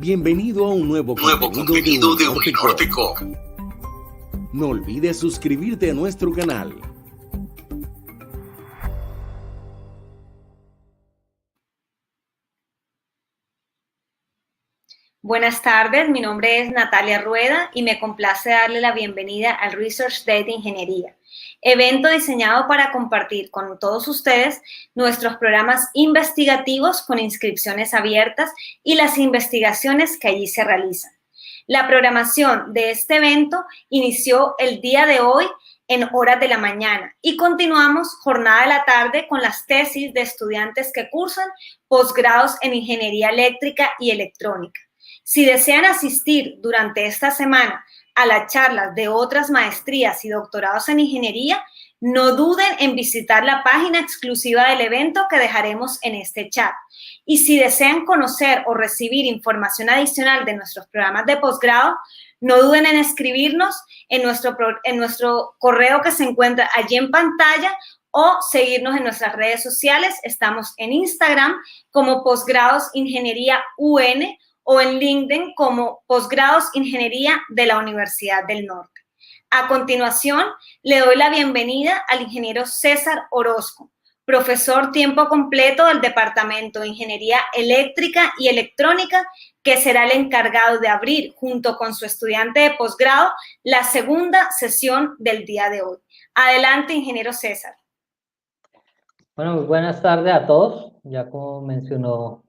Bienvenido a un nuevo contenido de Uninorteco. No olvides suscribirte a nuestro canal. Buenas tardes, mi nombre es Natalia Rueda y me complace darle la bienvenida al Research Day de Ingeniería, evento diseñado para compartir con todos ustedes nuestros programas investigativos con inscripciones abiertas y las investigaciones que allí se realizan. La programación de este evento inició el día de hoy en horas de la mañana y continuamos jornada de la tarde con las tesis de estudiantes que cursan posgrados en Ingeniería Eléctrica y Electrónica. Si desean asistir durante esta semana a las charlas de otras maestrías y doctorados en ingeniería, no duden en visitar la página exclusiva del evento que dejaremos en este chat. Y si desean conocer o recibir información adicional de nuestros programas de posgrado, no duden en escribirnos en nuestro correo que se encuentra allí en pantalla o seguirnos en nuestras redes sociales. Estamos en Instagram como Posgrados Ingeniería UN o en LinkedIn como Posgrados Ingeniería de la Universidad del Norte. A continuación, le doy la bienvenida al ingeniero César Orozco, profesor tiempo completo del Departamento de Ingeniería Eléctrica y Electrónica, que será el encargado de abrir, junto con su estudiante de posgrado, la segunda sesión del día de hoy. Adelante, ingeniero César. Bueno, muy buenas tardes a todos. Ya como mencionó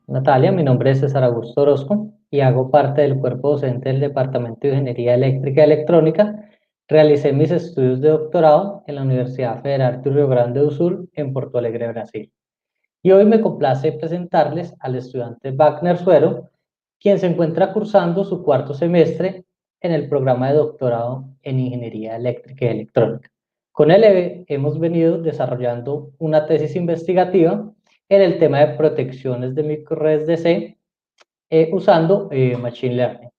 Natalia, mi nombre es César Augusto Orozco y hago parte del cuerpo docente del Departamento de Ingeniería Eléctrica y Electrónica. Realicé mis estudios de doctorado en la Universidad Federal de Rio Grande do Sul en Porto Alegre, Brasil. Y hoy me complace presentarles al estudiante Wagner Suero, quien se encuentra cursando su cuarto semestre en el programa de doctorado en Ingeniería Eléctrica y Electrónica. Con él hemos venido desarrollando una tesis investigativa en el tema de protecciones de microredes DC usando Machine Learning.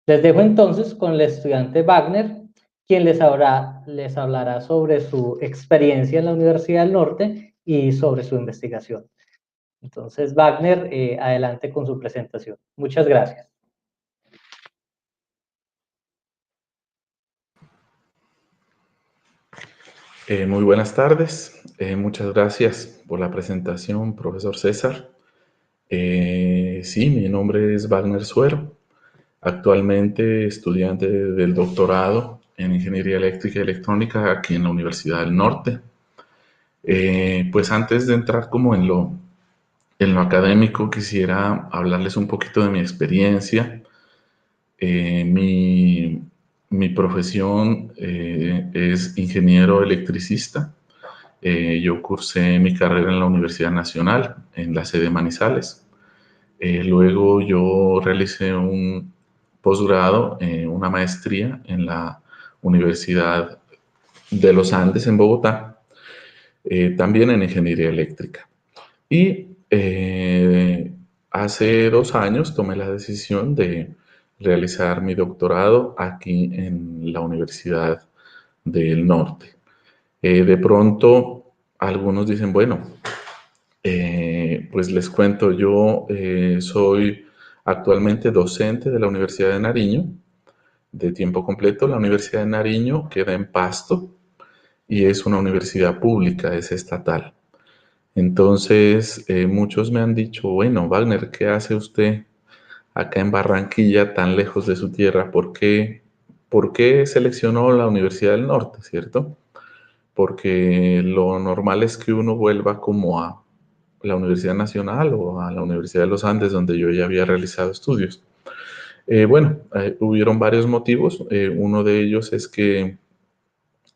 Les dejo entonces con el estudiante Wagner, quien les hablará sobre su experiencia en la Universidad del Norte y sobre su investigación. Entonces, Wagner, adelante con su presentación. Muchas gracias. Muy buenas tardes. Muchas gracias por la presentación, profesor César. Sí, mi nombre es Wagner Suero, actualmente estudiante del doctorado en Ingeniería Eléctrica y Electrónica aquí en la Universidad del Norte. Pues antes de entrar como en lo académico, quisiera hablarles un poquito de mi experiencia. Mi profesión es ingeniero electricista. Yo cursé mi carrera en la Universidad Nacional, en la sede Manizales. Luego yo realicé un posgrado, una maestría en la Universidad de los Andes en Bogotá, también en ingeniería eléctrica. Y hace 2 años tomé la decisión de realizar mi doctorado aquí en la Universidad del Norte. De pronto, algunos dicen, bueno, pues les cuento, yo soy actualmente docente de la Universidad de Nariño, de tiempo completo. La Universidad de Nariño queda en Pasto y es una universidad pública, es estatal. Entonces, muchos me han dicho, bueno, Wagner, ¿qué hace usted acá en Barranquilla, tan lejos de su tierra? ¿Por qué seleccionó la Universidad del Norte, cierto? Porque lo normal es que uno vuelva como a la Universidad Nacional o a la Universidad de los Andes, donde yo ya había realizado estudios. Hubieron varios motivos. Uno de ellos es que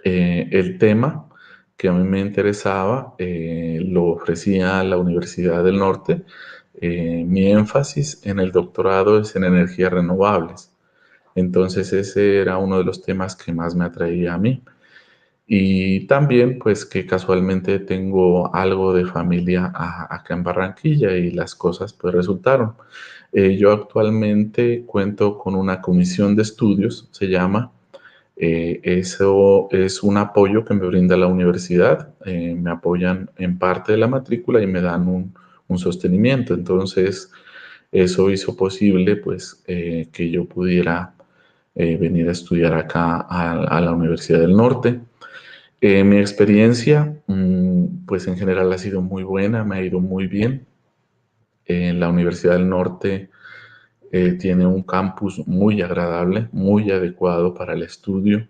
el tema que a mí me interesaba lo ofrecía la Universidad del Norte. Mi énfasis en el doctorado es en energías renovables. Entonces ese era uno de los temas que más me atraía a mí. Y también pues que casualmente tengo algo de familia acá en Barranquilla y las cosas pues resultaron. Yo actualmente cuento con una comisión de estudios, se llama. Eso es un apoyo que me brinda la universidad. Me apoyan en parte de la matrícula y me dan un sostenimiento. Entonces, eso hizo posible pues que yo pudiera venir a estudiar acá a la Universidad del Norte. Mi experiencia, pues en general ha sido muy buena, me ha ido muy bien. La Universidad del Norte tiene un campus muy agradable, muy adecuado para el estudio.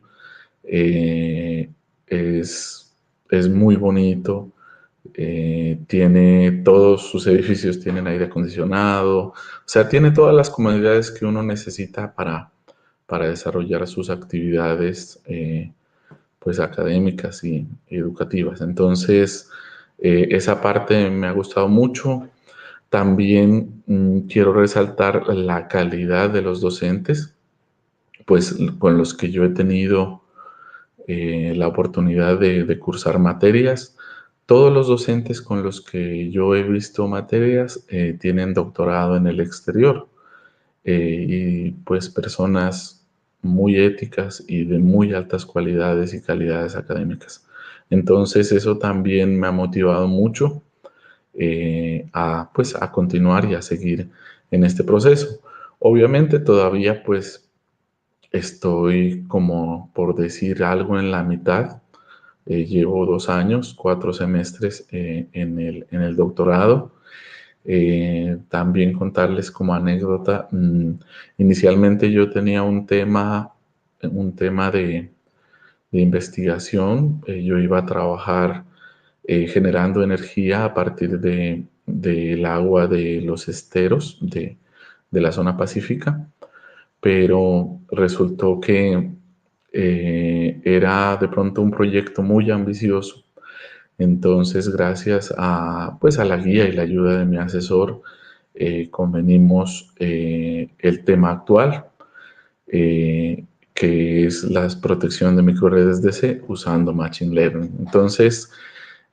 Eh, es muy bonito. Tiene todos sus edificios, tienen aire acondicionado, o sea, tiene todas las comodidades que uno necesita para desarrollar sus actividades pues académicas y educativas. Entonces, esa parte me ha gustado mucho. También quiero resaltar la calidad de los docentes, pues con los que yo he tenido la oportunidad de cursar materias. Todos los docentes con los que yo he visto materias tienen doctorado en el exterior y pues personas muy éticas y de muy altas cualidades y calidades académicas. Entonces eso también me ha motivado mucho pues, a continuar y a seguir en este proceso. Obviamente todavía pues estoy como por decir algo en la mitad. Llevo 2 años, 4 semestres en el doctorado. También contarles como anécdota, inicialmente yo tenía un tema de investigación. Yo iba a trabajar generando energía a partir del agua de los esteros de la zona pacífica, pero resultó que era de pronto un proyecto muy ambicioso. Entonces, gracias pues, a la guía y la ayuda de mi asesor, convenimos el tema actual, que es la protección de microredes DC usando Machine Learning. Entonces,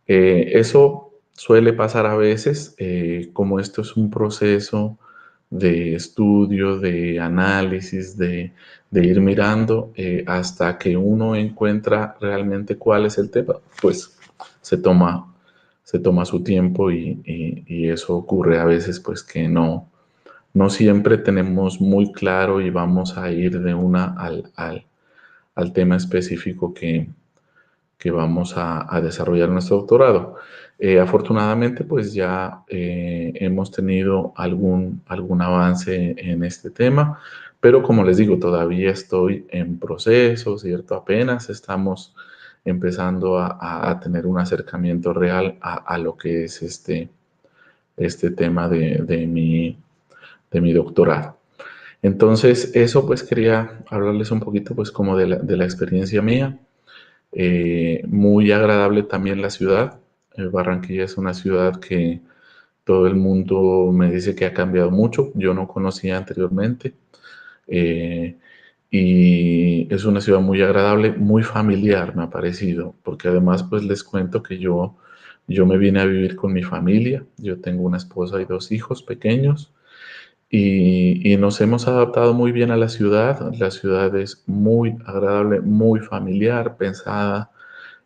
eso suele pasar a veces, como esto es un proceso de estudio, de análisis, de ir mirando hasta que uno encuentra realmente cuál es el tema, pues se toma su tiempo y eso ocurre a veces pues que no siempre tenemos muy claro y vamos a ir de una al tema específico que vamos a desarrollar nuestro doctorado. Afortunadamente, pues ya hemos tenido algún avance en este tema, pero como les digo, todavía estoy en proceso, ¿cierto? Apenas estamos empezando a tener un acercamiento real a lo que es este tema de mi doctorado. Entonces, eso pues quería hablarles un poquito pues como de la experiencia mía. Muy agradable también la ciudad. Barranquilla es una ciudad que todo el mundo me dice que ha cambiado mucho. Yo no conocía anteriormente. Eh, y es una ciudad muy agradable, muy familiar me ha parecido, porque además pues les cuento que yo me vine a vivir con mi familia. Yo tengo una esposa y 2 hijos pequeños. Y nos hemos adaptado muy bien a la ciudad. La ciudad es muy agradable, muy familiar, pensada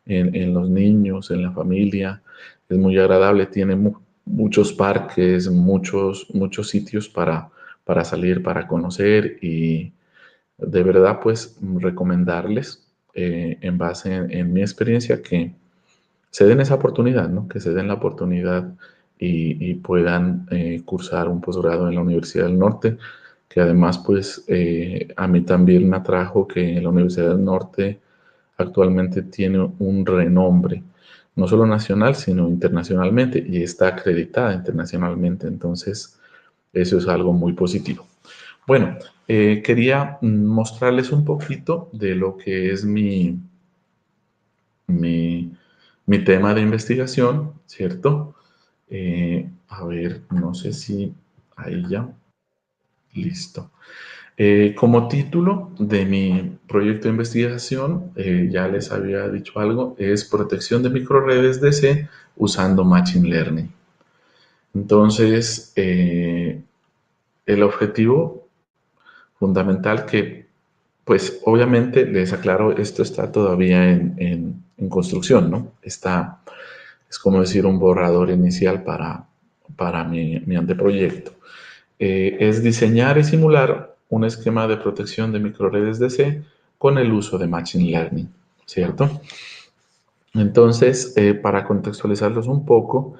en los niños, en la familia. Es muy agradable, tiene muchos parques, muchos sitios para salir, para conocer y de verdad pues recomendarles en base en mi experiencia que se den esa oportunidad, ¿no? Que se den la oportunidad y puedan cursar un posgrado en la Universidad del Norte, que además pues a mí también me atrajo que la Universidad del Norte actualmente tiene un renombre, no solo nacional, sino internacionalmente, y está acreditada internacionalmente. Entonces, eso es algo muy positivo. Bueno, quería mostrarles un poquito de lo que es mi tema de investigación, ¿cierto? A ver, no sé si ahí ya. Listo. Como título de mi proyecto de investigación, ya les había dicho algo, es protección de microredes DC usando Machine Learning. Entonces, el objetivo fundamental que, pues obviamente les aclaro, esto está todavía en construcción, ¿no? Es como decir un borrador inicial para mi anteproyecto. es diseñar y simular un esquema de protección de microredes DC con el uso de Machine Learning, ¿cierto? Entonces, para contextualizarlos un poco,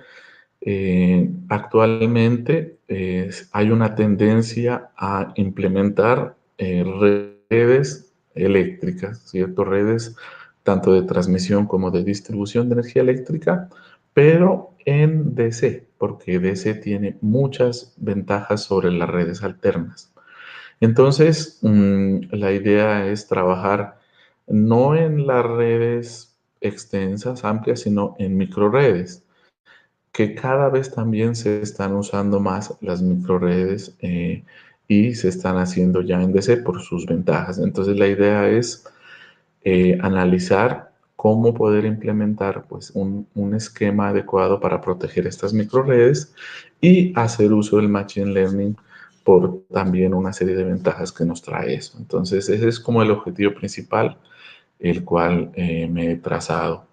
actualmente hay una tendencia a implementar redes eléctricas, ¿cierto? Redes tanto de transmisión como de distribución de energía eléctrica, pero en DC, porque DC tiene muchas ventajas sobre las redes alternas. Entonces, la idea es trabajar no en las redes extensas, amplias, sino en microredes, que cada vez también se están usando más las microredes y se están haciendo ya en DC por sus ventajas. Entonces, la idea es analizar cómo poder implementar pues, un esquema adecuado para proteger estas microredes y hacer uso del Machine Learning por también una serie de ventajas que nos trae eso. Entonces, ese es como el objetivo principal, el cual me he trazado.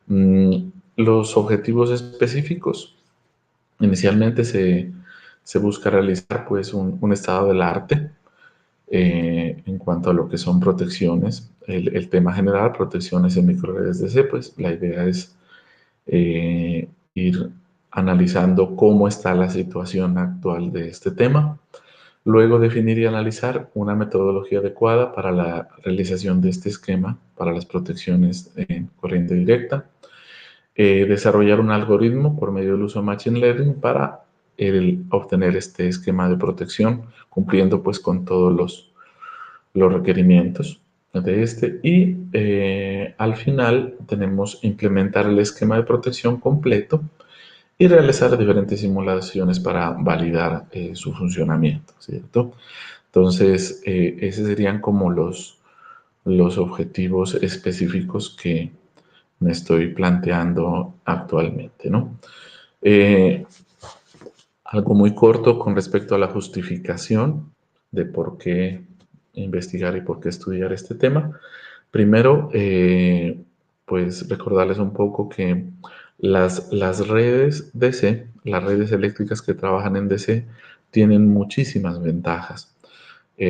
Los objetivos específicos, inicialmente se busca realizar pues, un estado del arte en cuanto a lo que son protecciones. El tema general, protecciones en microredes DC, pues la idea es ir analizando cómo está la situación actual de este tema. Luego definir y analizar una metodología adecuada para la realización de este esquema para las protecciones en corriente directa. Desarrollar un algoritmo por medio del uso de Machine Learning para obtener este esquema de protección, cumpliendo pues con todos los requerimientos de este. Y al final tenemos implementar el esquema de protección completo y realizar diferentes simulaciones para validar su funcionamiento, ¿cierto? Entonces, esos serían como los objetivos específicos que me estoy planteando actualmente, ¿no? Algo muy corto con respecto a la justificación de por qué investigar y por qué estudiar este tema. Primero, pues recordarles un poco que las redes DC, las redes eléctricas que trabajan en DC, tienen muchísimas ventajas.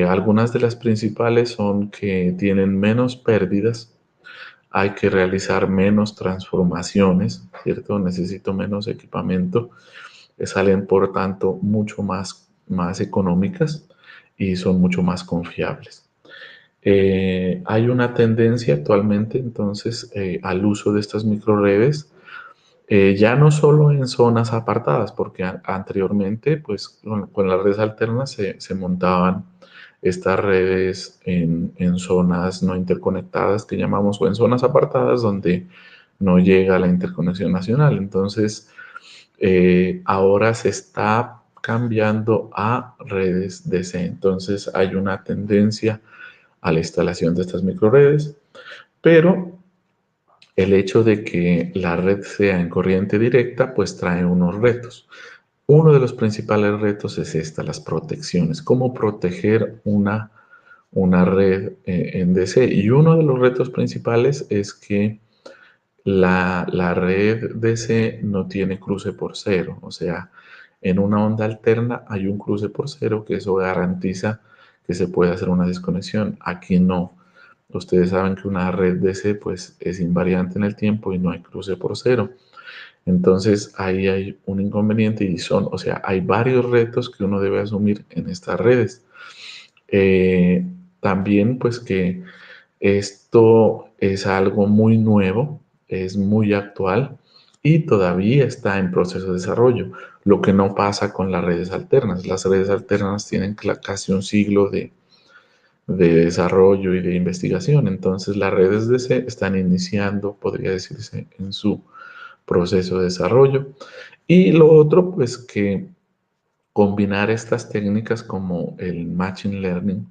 Algunas de las principales son que tienen menos pérdidas, hay que realizar menos transformaciones, ¿cierto? Necesito menos equipamiento, salen por tanto mucho más económicas y son mucho más confiables. Hay una tendencia actualmente entonces al uso de estas microredes, ya no solo en zonas apartadas, porque anteriormente pues con las redes alternas se montaban estas redes en zonas no interconectadas que llamamos, o en zonas apartadas donde no llega la interconexión nacional. Entonces, ahora se está cambiando a redes DC. Entonces, hay una tendencia a la instalación de estas microredes, pero el hecho de que la red sea en corriente directa, pues trae unos retos. Uno de los principales retos es las protecciones. ¿Cómo proteger una red en DC? Y uno de los retos principales es que la red DC no tiene cruce por cero. O sea, en una onda alterna hay un cruce por cero que eso garantiza que se puede hacer una desconexión. Aquí no. Ustedes saben que una red DC pues, es invariante en el tiempo y no hay cruce por cero. Entonces ahí hay un inconveniente y o sea, hay varios retos que uno debe asumir en estas redes. También pues que esto es algo muy nuevo, es muy actual y todavía está en proceso de desarrollo, lo que no pasa con las redes alternas. Las redes alternas tienen casi un siglo de desarrollo y de investigación, entonces las redes DC están iniciando, podría decirse, en su proceso de desarrollo. Y lo otro, pues que combinar estas técnicas como el Machine Learning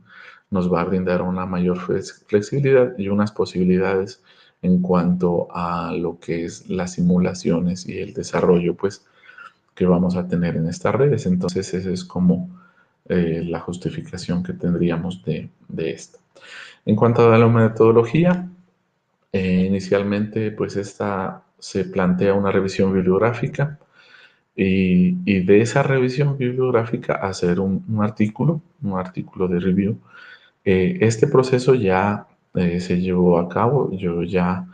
nos va a brindar una mayor flexibilidad y unas posibilidades en cuanto a lo que es las simulaciones y el desarrollo, pues, que vamos a tener en estas redes. Entonces, esa es como la justificación que tendríamos de esto. En cuanto a la metodología, inicialmente, pues, esta se plantea una revisión bibliográfica y de esa revisión bibliográfica hacer un artículo de review. Este proceso ya se llevó a cabo, yo ya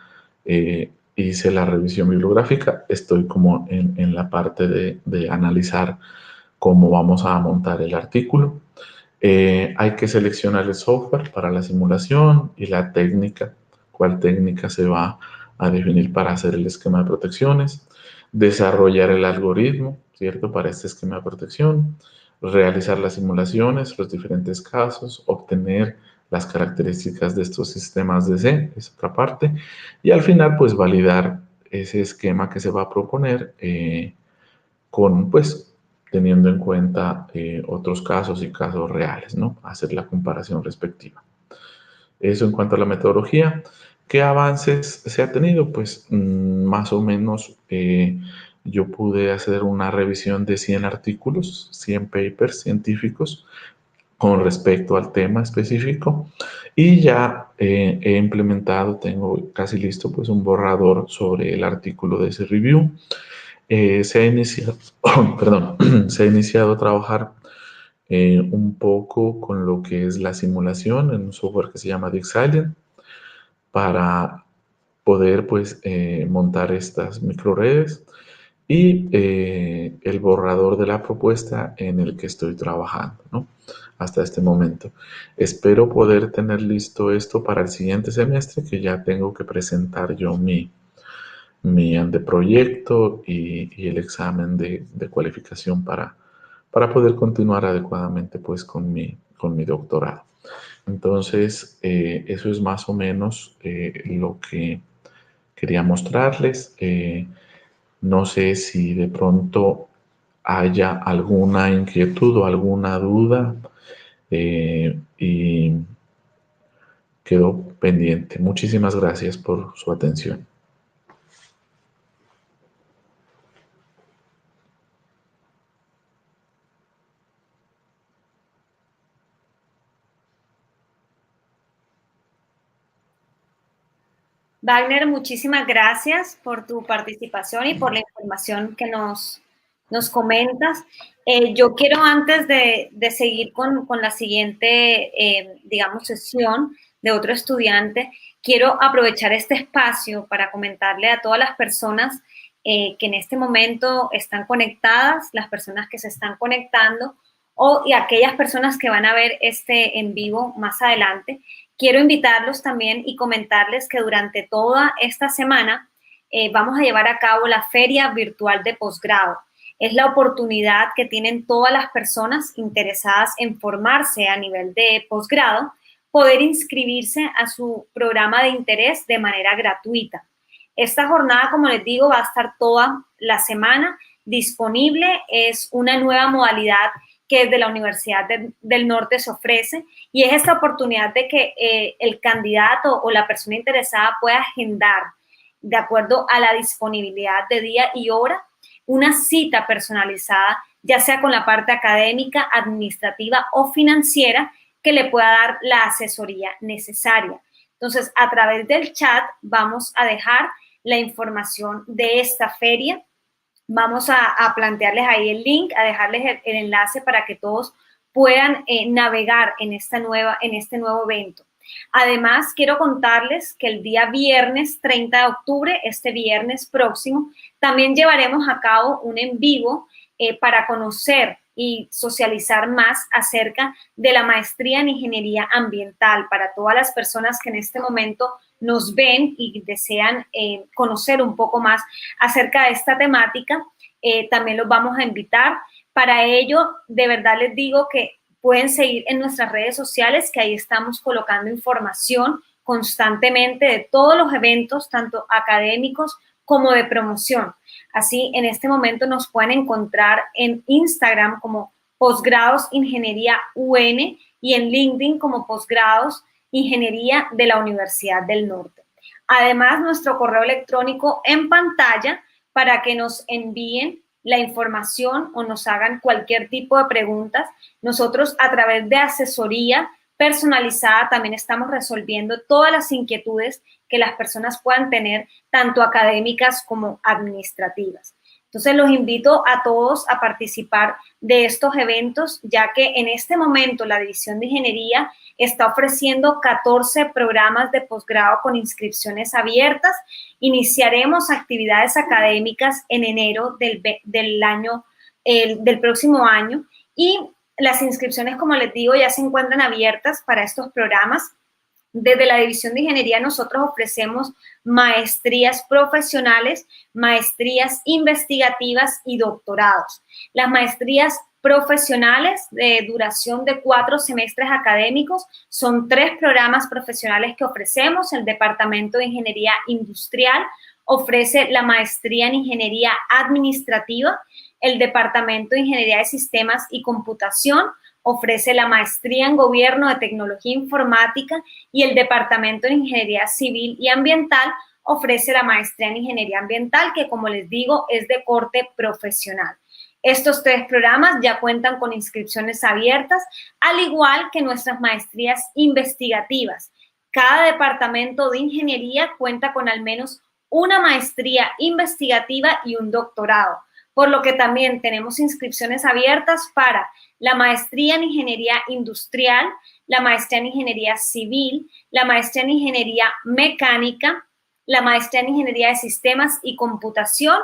hice la revisión bibliográfica, estoy como en la parte de analizar cómo vamos a montar el artículo. Hay que seleccionar el software para la simulación y la técnica, cuál técnica se va a definir para hacer el esquema de protecciones, desarrollar el algoritmo, ¿cierto? Para este esquema de protección, realizar las simulaciones, los diferentes casos, obtener las características de estos sistemas de C, es otra parte, y al final pues validar ese esquema que se va a proponer con pues teniendo en cuenta otros casos y casos reales, ¿no? Hacer la comparación respectiva. Eso en cuanto a la metodología. ¿Qué avances se ha tenido? Pues más o menos yo pude hacer una revisión de 100 artículos, 100 papers científicos con respecto al tema específico y ya he implementado, tengo casi listo pues un borrador sobre el artículo de ese review. Se ha iniciado, perdón, se ha iniciado a trabajar un poco con lo que es la simulación en un software que se llama DeepSilent para poder pues montar estas microredes y el borrador de la propuesta en el que estoy trabajando, ¿no? Hasta este momento. Espero poder tener listo esto para el siguiente semestre, que ya tengo que presentar yo mi anteproyecto y el examen de cualificación para poder continuar adecuadamente pues con mi doctorado. Entonces, eso es más o menos lo que quería mostrarles. No sé si de pronto haya alguna inquietud o alguna duda y quedo pendiente. Muchísimas gracias por su atención. Wagner, muchísimas gracias por tu participación y por la información que nos comentas. Yo quiero antes de seguir con la siguiente, digamos, sesión de otro estudiante, quiero aprovechar este espacio para comentarle a todas las personas que en este momento están conectadas, las personas que se están conectando y aquellas personas que van a ver este en vivo más adelante. Quiero invitarlos también y comentarles que durante toda esta semana vamos a llevar a cabo la Feria Virtual de Posgrado. Es la oportunidad que tienen todas las personas interesadas en formarse a nivel de posgrado, poder inscribirse a su programa de interés de manera gratuita. Esta jornada, como les digo, va a estar toda la semana disponible. Es una nueva modalidad que desde la Universidad del Norte se ofrece y es esta oportunidad de que el candidato o la persona interesada pueda agendar, de acuerdo a la disponibilidad de día y hora, una cita personalizada, ya sea con la parte académica, administrativa o financiera, que le pueda dar la asesoría necesaria. Entonces, a través del chat vamos a dejar la información de esta feria. Vamos a plantearles ahí el link, a dejarles el enlace para que todos puedan navegar en este nuevo evento. Además, quiero contarles que el día viernes 30 de octubre, este viernes próximo, también llevaremos a cabo un en vivo para conocer y socializar más acerca de la maestría en ingeniería ambiental para todas las personas que en este momento nos ven y desean conocer un poco más acerca de esta temática. También los vamos a invitar. Para ello, de verdad les digo que pueden seguir en nuestras redes sociales, que ahí estamos colocando información constantemente de todos los eventos, tanto académicos como de promoción. Así, en este momento nos pueden encontrar en Instagram como Posgrados Ingeniería UN y en LinkedIn como Posgrados Ingeniería de la Universidad del Norte. Además, nuestro correo electrónico en pantalla para que nos envíen la información o nos hagan cualquier tipo de preguntas. Nosotros, a través de asesoría personalizada, también estamos resolviendo todas las inquietudes que las personas puedan tener, tanto académicas como administrativas. Entonces los invito a todos a participar de estos eventos, ya que en este momento la División de Ingeniería está ofreciendo 14 programas de posgrado con inscripciones abiertas. Iniciaremos actividades académicas en enero del próximo año y las inscripciones, como les digo, ya se encuentran abiertas para estos programas. Desde la División de Ingeniería nosotros ofrecemos maestrías profesionales, maestrías investigativas y doctorados. Las maestrías profesionales de duración de 4 semestres académicos son 3 programas profesionales que ofrecemos. El Departamento de Ingeniería Industrial ofrece la maestría en Ingeniería Administrativa. El Departamento de Ingeniería de Sistemas y Computación ofrece la maestría en Gobierno de Tecnología Informática y el Departamento de Ingeniería Civil y Ambiental ofrece la maestría en Ingeniería Ambiental, que como les digo es de corte profesional. Estos 3 programas ya cuentan con inscripciones abiertas, al igual que nuestras maestrías investigativas. Cada departamento de ingeniería cuenta con al menos una maestría investigativa y un doctorado, por lo que también tenemos inscripciones abiertas para la maestría en Ingeniería Industrial, la maestría en Ingeniería Civil, la maestría en Ingeniería Mecánica, la maestría en Ingeniería de Sistemas y Computación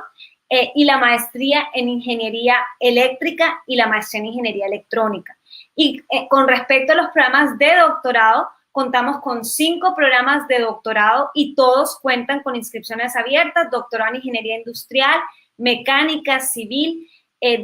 y la maestría en Ingeniería Eléctrica y la maestría en Ingeniería Electrónica. Y con respecto a los programas de doctorado, contamos con 5 programas de doctorado y todos cuentan con inscripciones abiertas: doctorado en Ingeniería Industrial, Mecánica, Civil,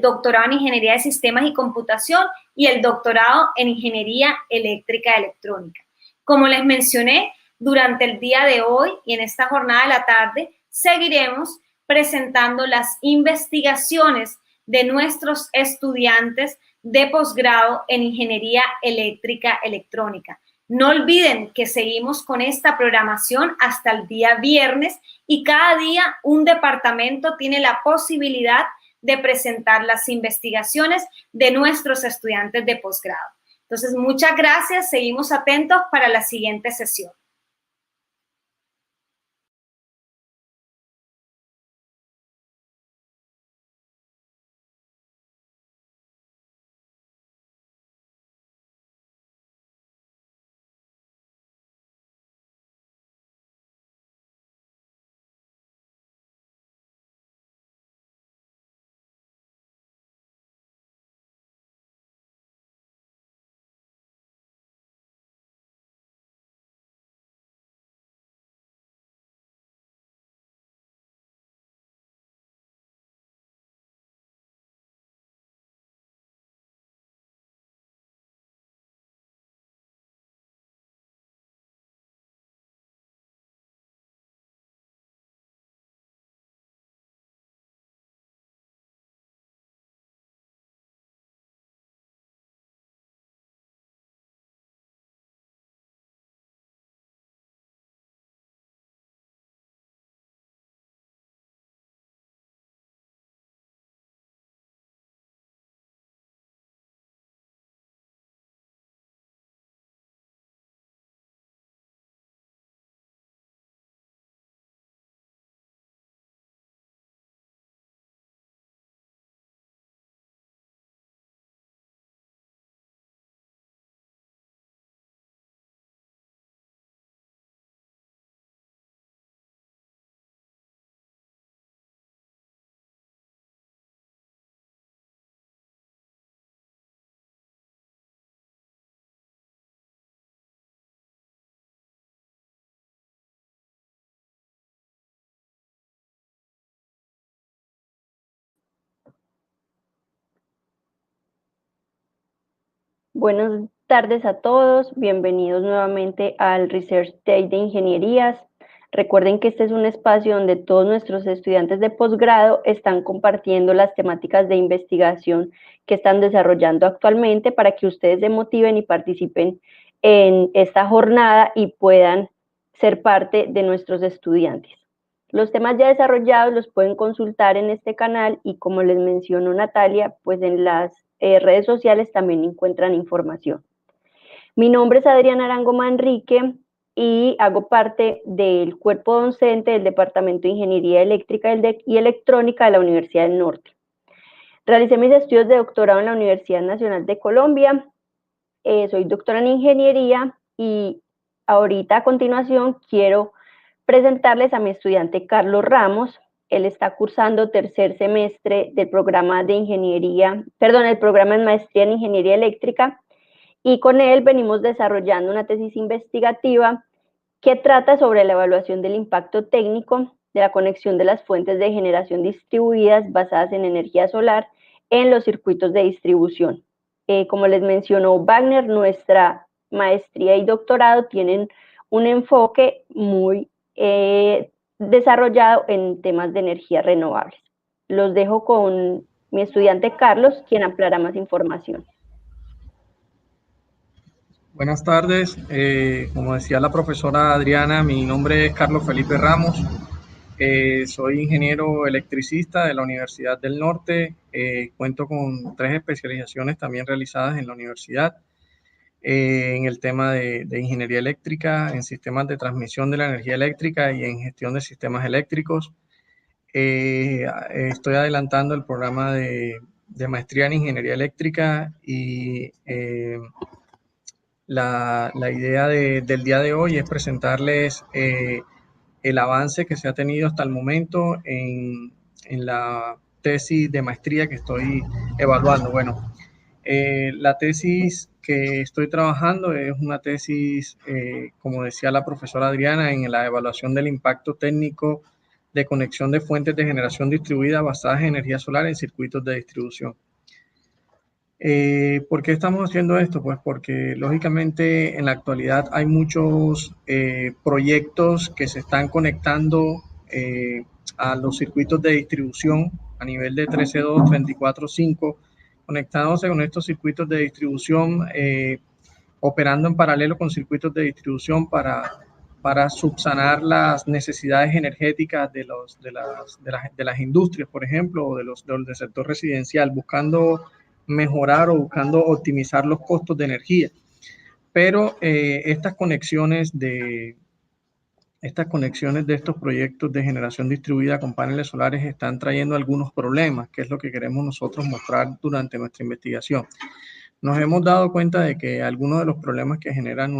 doctorado en Ingeniería de Sistemas y Computación y el doctorado en Ingeniería Eléctrica y Electrónica. Como les mencioné, durante el día de hoy y en esta jornada de la tarde seguiremos presentando las investigaciones de nuestros estudiantes de posgrado en Ingeniería Eléctrica Electrónica. No olviden que seguimos con esta programación hasta el día viernes y cada día un departamento tiene la posibilidad de presentar las investigaciones de nuestros estudiantes de posgrado. Entonces, muchas gracias. Seguimos atentos para la siguiente sesión. Buenas tardes a todos, bienvenidos nuevamente al Research Day de Ingenierías. Recuerden que este es un espacio donde todos nuestros estudiantes de posgrado están compartiendo las temáticas de investigación que están desarrollando actualmente para que ustedes se motiven y participen en esta jornada y puedan ser parte de nuestros estudiantes. Los temas ya desarrollados los pueden consultar en este canal y, como les mencionó Natalia, pues en las redes sociales también encuentran información. Mi nombre es Adriana Arango Manrique, y hago parte del cuerpo docente del Departamento de Ingeniería Eléctrica y Electrónica de la Universidad del Norte. Realicé mis estudios de doctorado en la Universidad Nacional de Colombia. Soy doctora en Ingeniería y ahorita a continuación quiero presentarles a mi estudiante Carlos Ramos. Él está cursando tercer semestre del programa de el programa en Maestría en Ingeniería Eléctrica, y con él venimos desarrollando una tesis investigativa que trata sobre la evaluación del impacto técnico de la conexión de las fuentes de generación distribuidas basadas en energía solar en los circuitos de distribución. Como les mencionó Wagner, nuestra maestría y doctorado tienen un enfoque muy desarrollado en temas de energías renovables. Los dejo con mi estudiante Carlos, quien ampliará más información. Buenas tardes, como decía la profesora Adriana, mi nombre es Carlos Felipe Ramos, soy ingeniero electricista de la Universidad del Norte, cuento con 3 especializaciones también realizadas en la universidad, en el tema de ingeniería eléctrica, en sistemas de transmisión de la energía eléctrica y en gestión de sistemas eléctricos. Estoy adelantando el programa de maestría en ingeniería eléctrica y la idea del día de hoy es presentarles el avance que se ha tenido hasta el momento en la tesis de maestría que estoy evaluando. Bueno, la tesis que estoy trabajando es una tesis, como decía la profesora Adriana, en la evaluación del impacto técnico de conexión de fuentes de generación distribuida basadas en energía solar en circuitos de distribución. ¿Por qué estamos haciendo esto? Pues porque lógicamente en la actualidad hay muchos proyectos que se están conectando a los circuitos de distribución a nivel de 13.2, 34.5, conectándose con estos circuitos de distribución, operando en paralelo con circuitos de distribución para subsanar las necesidades energéticas de las industrias, por ejemplo, o del sector residencial, buscando mejorar o buscando optimizar los costos de energía. Pero estas conexiones de estos proyectos de generación distribuida con paneles solares están trayendo algunos problemas, que es lo que queremos nosotros mostrar durante nuestra investigación. Nos hemos dado cuenta de que algunos de los problemas que generan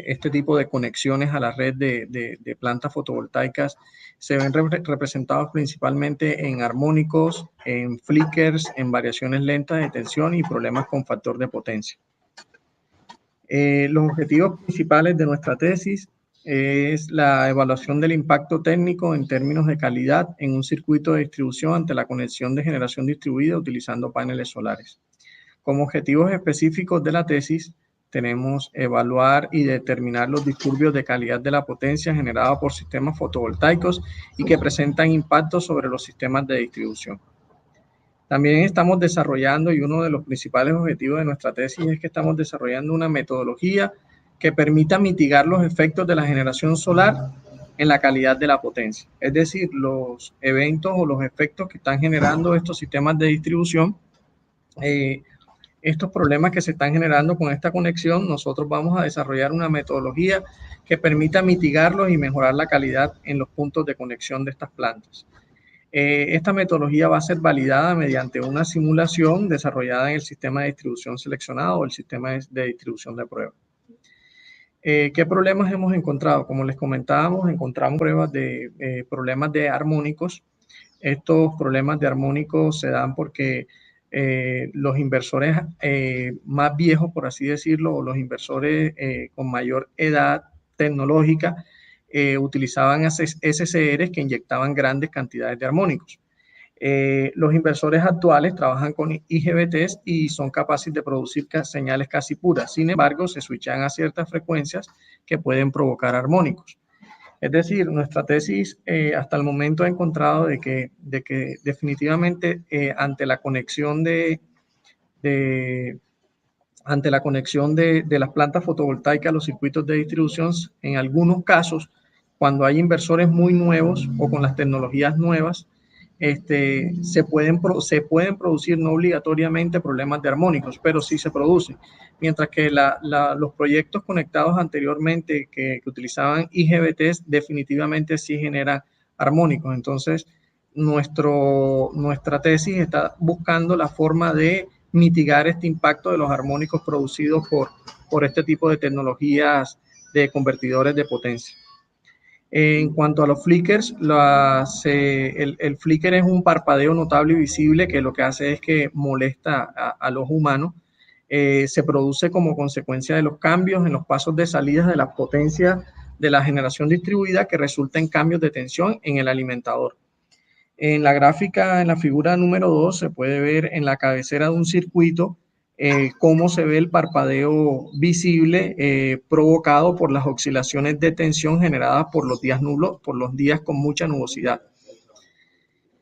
este tipo de conexiones a la red de plantas fotovoltaicas se ven representados principalmente en armónicos, en flickers, en variaciones lentas de tensión y problemas con factor de potencia. Los objetivos principales de nuestra tesis es la evaluación del impacto técnico en términos de calidad en un circuito de distribución ante la conexión de generación distribuida utilizando paneles solares. Como objetivos específicos de la tesis, tenemos evaluar y determinar los disturbios de calidad de la potencia generada por sistemas fotovoltaicos y que presentan impactos sobre los sistemas de distribución. También estamos desarrollando, y uno de los principales objetivos de nuestra tesis es que estamos desarrollando una metodología que permita mitigar los efectos de la generación solar en la calidad de la potencia. Es decir, los eventos o los efectos que están generando estos sistemas de distribución, estos problemas que se están generando con esta conexión, nosotros vamos a desarrollar una metodología que permita mitigarlos y mejorar la calidad en los puntos de conexión de estas plantas. Esta metodología va a ser validada mediante una simulación desarrollada en el sistema de distribución seleccionado o el sistema de distribución de prueba. ¿Qué problemas hemos encontrado? Como les comentábamos, encontramos problemas de armónicos. Estos problemas de armónicos se dan porque los inversores más viejos, por así decirlo, o los inversores con mayor edad tecnológica, utilizaban SCRs que inyectaban grandes cantidades de armónicos. Los inversores actuales trabajan con IGBTs y son capaces de producir señales casi puras. Sin embargo, se switchan a ciertas frecuencias que pueden provocar armónicos. Es decir, nuestra tesis hasta el momento ha encontrado de que definitivamente ante la conexión de las plantas fotovoltaicas a los circuitos de distribución, en algunos casos, cuando hay inversores muy nuevos o con las tecnologías nuevas, se pueden producir no obligatoriamente problemas de armónicos, pero sí se producen. Mientras que los proyectos conectados anteriormente que utilizaban IGBTs definitivamente sí generan armónicos. Entonces, nuestra tesis está buscando la forma de mitigar este impacto de los armónicos producidos por este tipo de tecnologías de convertidores de potencia. En cuanto a los flickers, el flicker es un parpadeo notable y visible que lo que hace es que molesta a los humanos. Se produce como consecuencia de los cambios en los pasos de salida de la potencia de la generación distribuida que resulta en cambios de tensión en el alimentador. En la gráfica, en la figura número 2, se puede ver en la cabecera de un circuito cómo se ve el parpadeo visible provocado por las oscilaciones de tensión generadas por los días nublos, por los días con mucha nubosidad.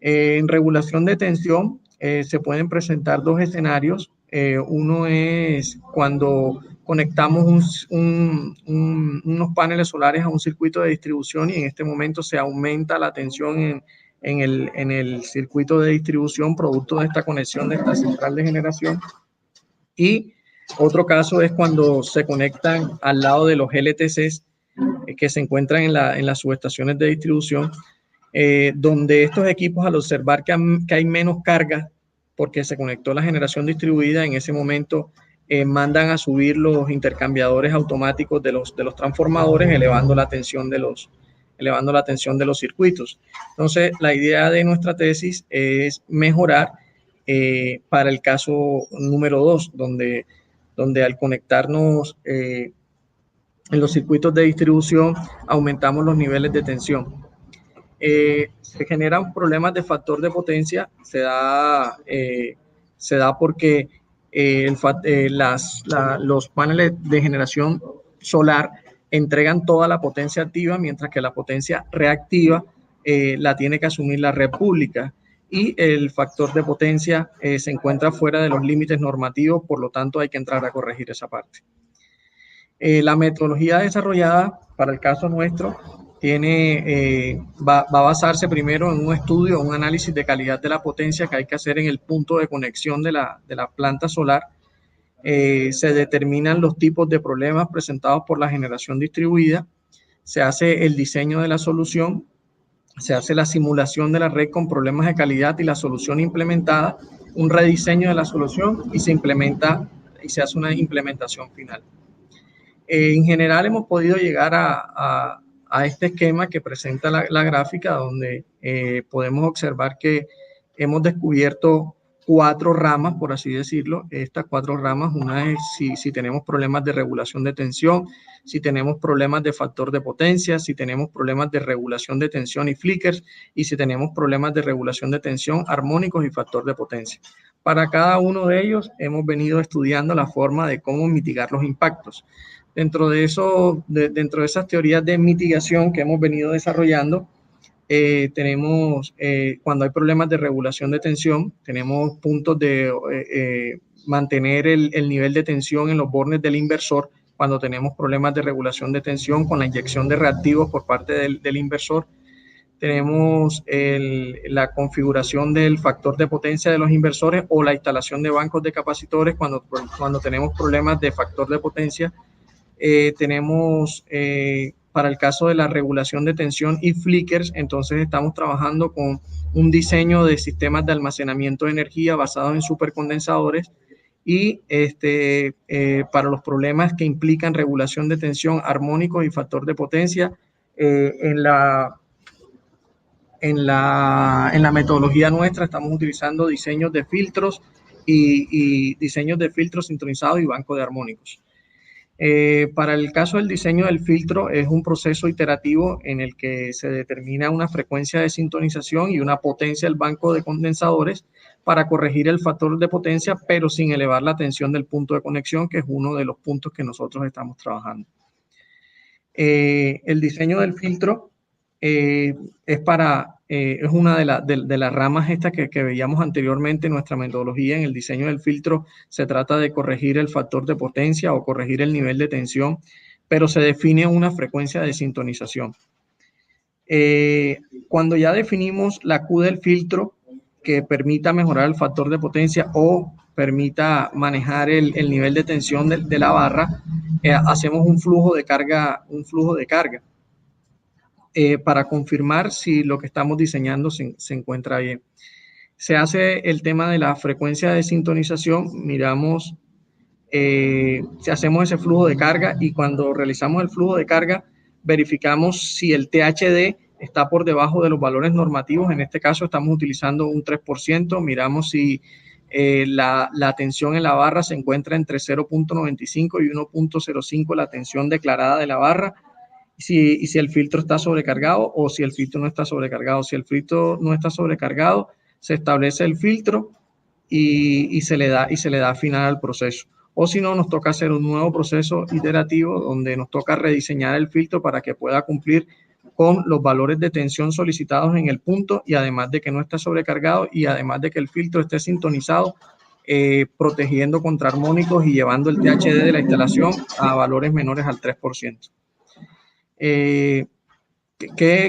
En regulación de tensión se pueden presentar dos escenarios. Uno es cuando conectamos unos paneles solares a un circuito de distribución y en este momento se aumenta la tensión en el circuito de distribución producto de esta conexión de esta central de generación. Y otro caso es cuando se conectan al lado de los LTCs que se encuentran en las subestaciones de distribución, donde estos equipos, al observar que hay menos carga porque se conectó la generación distribuida, en ese momento mandan a subir los intercambiadores automáticos de los transformadores, elevando la tensión de los circuitos. Entonces, la idea de nuestra tesis es mejorar para el caso número 2, donde al conectarnos en los circuitos de distribución aumentamos los niveles de tensión. Se generan problemas de factor de potencia, se da porque los paneles de generación solar entregan toda la potencia activa, mientras que la potencia reactiva la tiene que asumir la red pública. Y el factor de potencia se encuentra fuera de los límites normativos, por lo tanto hay que entrar a corregir esa parte. La metodología desarrollada para el caso nuestro va a basarse primero en un estudio, un análisis de calidad de la potencia que hay que hacer en el punto de conexión de la planta solar. Se determinan los tipos de problemas presentados por la generación distribuida, se hace el diseño de la solución, se hace la simulación de la red con problemas de calidad y la solución implementada, un rediseño de la solución y se hace una implementación final. En general hemos podido llegar a este esquema que presenta la gráfica, donde podemos observar que hemos descubierto 4 ramas, por así decirlo. Estas 4 ramas, una es si tenemos problemas de regulación de tensión, si tenemos problemas de factor de potencia, si tenemos problemas de regulación de tensión y flickers, y si tenemos problemas de regulación de tensión, armónicos y factor de potencia. Para cada uno de ellos hemos venido estudiando la forma de cómo mitigar los impactos. Dentro de esas teorías de mitigación que hemos venido desarrollando, tenemos, cuando hay problemas de regulación de tensión, tenemos puntos de mantener el nivel de tensión en los bornes del inversor. Cuando tenemos problemas de regulación de tensión con la inyección de reactivos por parte del inversor, tenemos la configuración del factor de potencia de los inversores o la instalación de bancos de capacitores cuando tenemos problemas de factor de potencia. Tenemos para el caso de la regulación de tensión y flickers, entonces estamos trabajando con un diseño de sistemas de almacenamiento de energía basados en supercondensadores y para los problemas que implican regulación de tensión, armónicos y factor de potencia, en la metodología nuestra estamos utilizando diseños de filtros y diseños de filtros sintonizados y banco de armónicos. Para el caso del diseño del filtro es un proceso iterativo en el que se determina una frecuencia de sintonización y una potencia del banco de condensadores para corregir el factor de potencia, pero sin elevar la tensión del punto de conexión, que es uno de los puntos que nosotros estamos trabajando. El diseño del filtro es una de las ramas estas que veíamos anteriormente en nuestra metodología. En el diseño del filtro se trata de corregir el factor de potencia o corregir el nivel de tensión, pero se define una frecuencia de sintonización. Cuando ya definimos la Q del filtro, que permita mejorar el factor de potencia o permita manejar el nivel de tensión de la barra, hacemos un flujo de carga, para confirmar si lo que estamos diseñando se encuentra bien. Se hace el tema de la frecuencia de sintonización, miramos si hacemos ese flujo de carga, y cuando realizamos el flujo de carga verificamos si el THD está por debajo de los valores normativos. En este caso estamos utilizando un 3%, miramos si la tensión en la barra se encuentra entre 0.95 y 1.05 la tensión declarada de la barra, y si el filtro está sobrecargado o si el filtro no está sobrecargado. Si el filtro no está sobrecargado, se establece el filtro y se le da final al proceso. O si no, nos toca hacer un nuevo proceso iterativo donde nos toca rediseñar el filtro para que pueda cumplir con los valores de tensión solicitados en el punto, y además de que no está sobrecargado, y además de que el filtro esté sintonizado, protegiendo contra armónicos y llevando el THD de la instalación a valores menores al 3%. ¿Qué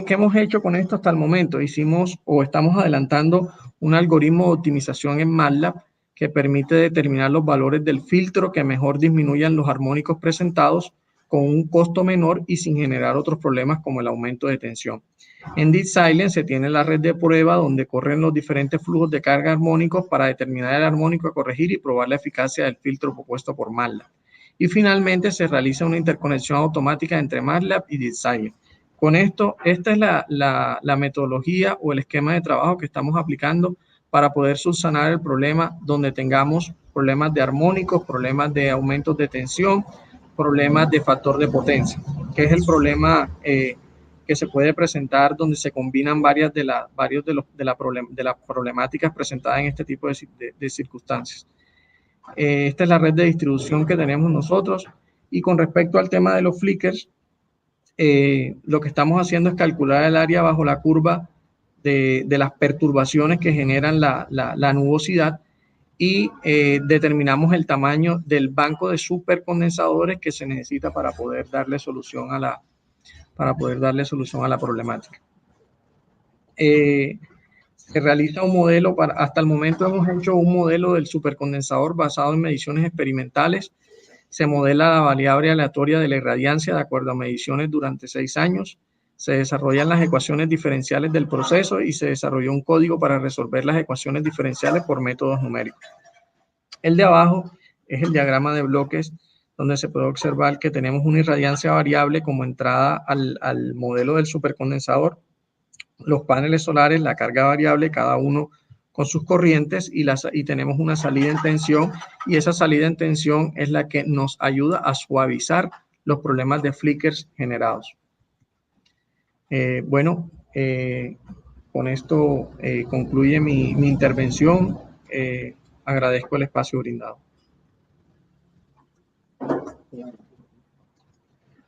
hemos hecho con esto hasta el momento? Hicimos o estamos adelantando un algoritmo de optimización en MATLAB que permite determinar los valores del filtro que mejor disminuyan los armónicos presentados con un costo menor y sin generar otros problemas como el aumento de tensión. En DeepSilence se tiene la red de prueba donde corren los diferentes flujos de carga armónicos para determinar el armónico a corregir y probar la eficacia del filtro propuesto por MATLAB. Y finalmente se realiza una interconexión automática entre MATLAB y DeepSilence. Con esto, esta es la metodología o el esquema de trabajo que estamos aplicando para poder subsanar el problema donde tengamos problemas de armónicos, problemas de aumentos de tensión, problemas de factor de potencia, que es el problema que se puede presentar donde se combinan varias de las problemáticas presentadas en este tipo de circunstancias. Esta es la red de distribución que tenemos nosotros, y con respecto al tema de los flickers, lo que estamos haciendo es calcular el área bajo la curva de las perturbaciones que generan la nubosidad, y determinamos el tamaño del banco de supercondensadores que se necesita para poder darle solución a la problemática. Se realiza un modelo hasta el momento hemos hecho un modelo del supercondensador basado en mediciones experimentales. Se modela la variable aleatoria de la irradiancia de acuerdo a mediciones durante 6 años. Se desarrollan las ecuaciones diferenciales del proceso y se desarrolló un código para resolver las ecuaciones diferenciales por métodos numéricos. El de abajo es el diagrama de bloques, donde se puede observar que tenemos una irradiancia variable como entrada al modelo del supercondensador, los paneles solares, la carga variable, cada uno con sus corrientes, y tenemos una salida en tensión, y esa salida en tensión es la que nos ayuda a suavizar los problemas de flickers generados. Con esto concluye mi intervención. Agradezco el espacio brindado.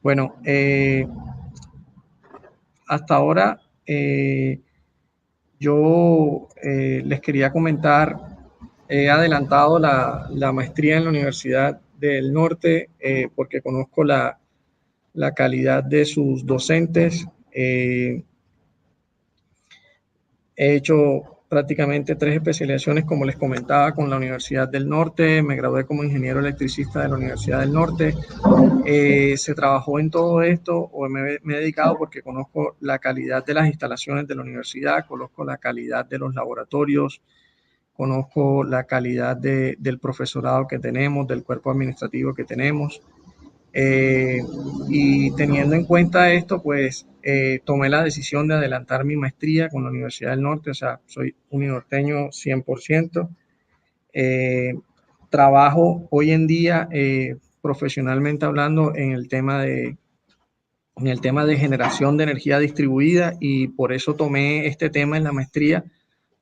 Bueno, hasta ahora yo les quería comentar, he adelantado la maestría en la Universidad del Norte porque conozco la calidad de sus docentes. He hecho prácticamente 3 especializaciones, como les comentaba, con la Universidad del Norte. Me gradué como ingeniero electricista de la Universidad del Norte. Se trabajó en todo esto, o me he dedicado porque conozco la calidad de las instalaciones de la universidad, conozco la calidad de los laboratorios, conozco la calidad del profesorado que tenemos, del cuerpo administrativo que tenemos. Y teniendo en cuenta esto, pues tomé la decisión de adelantar mi maestría con la Universidad del Norte. O sea, soy uninorteño 100%. Trabajo hoy en día profesionalmente hablando en el tema de generación de energía distribuida, y por eso tomé este tema en la maestría,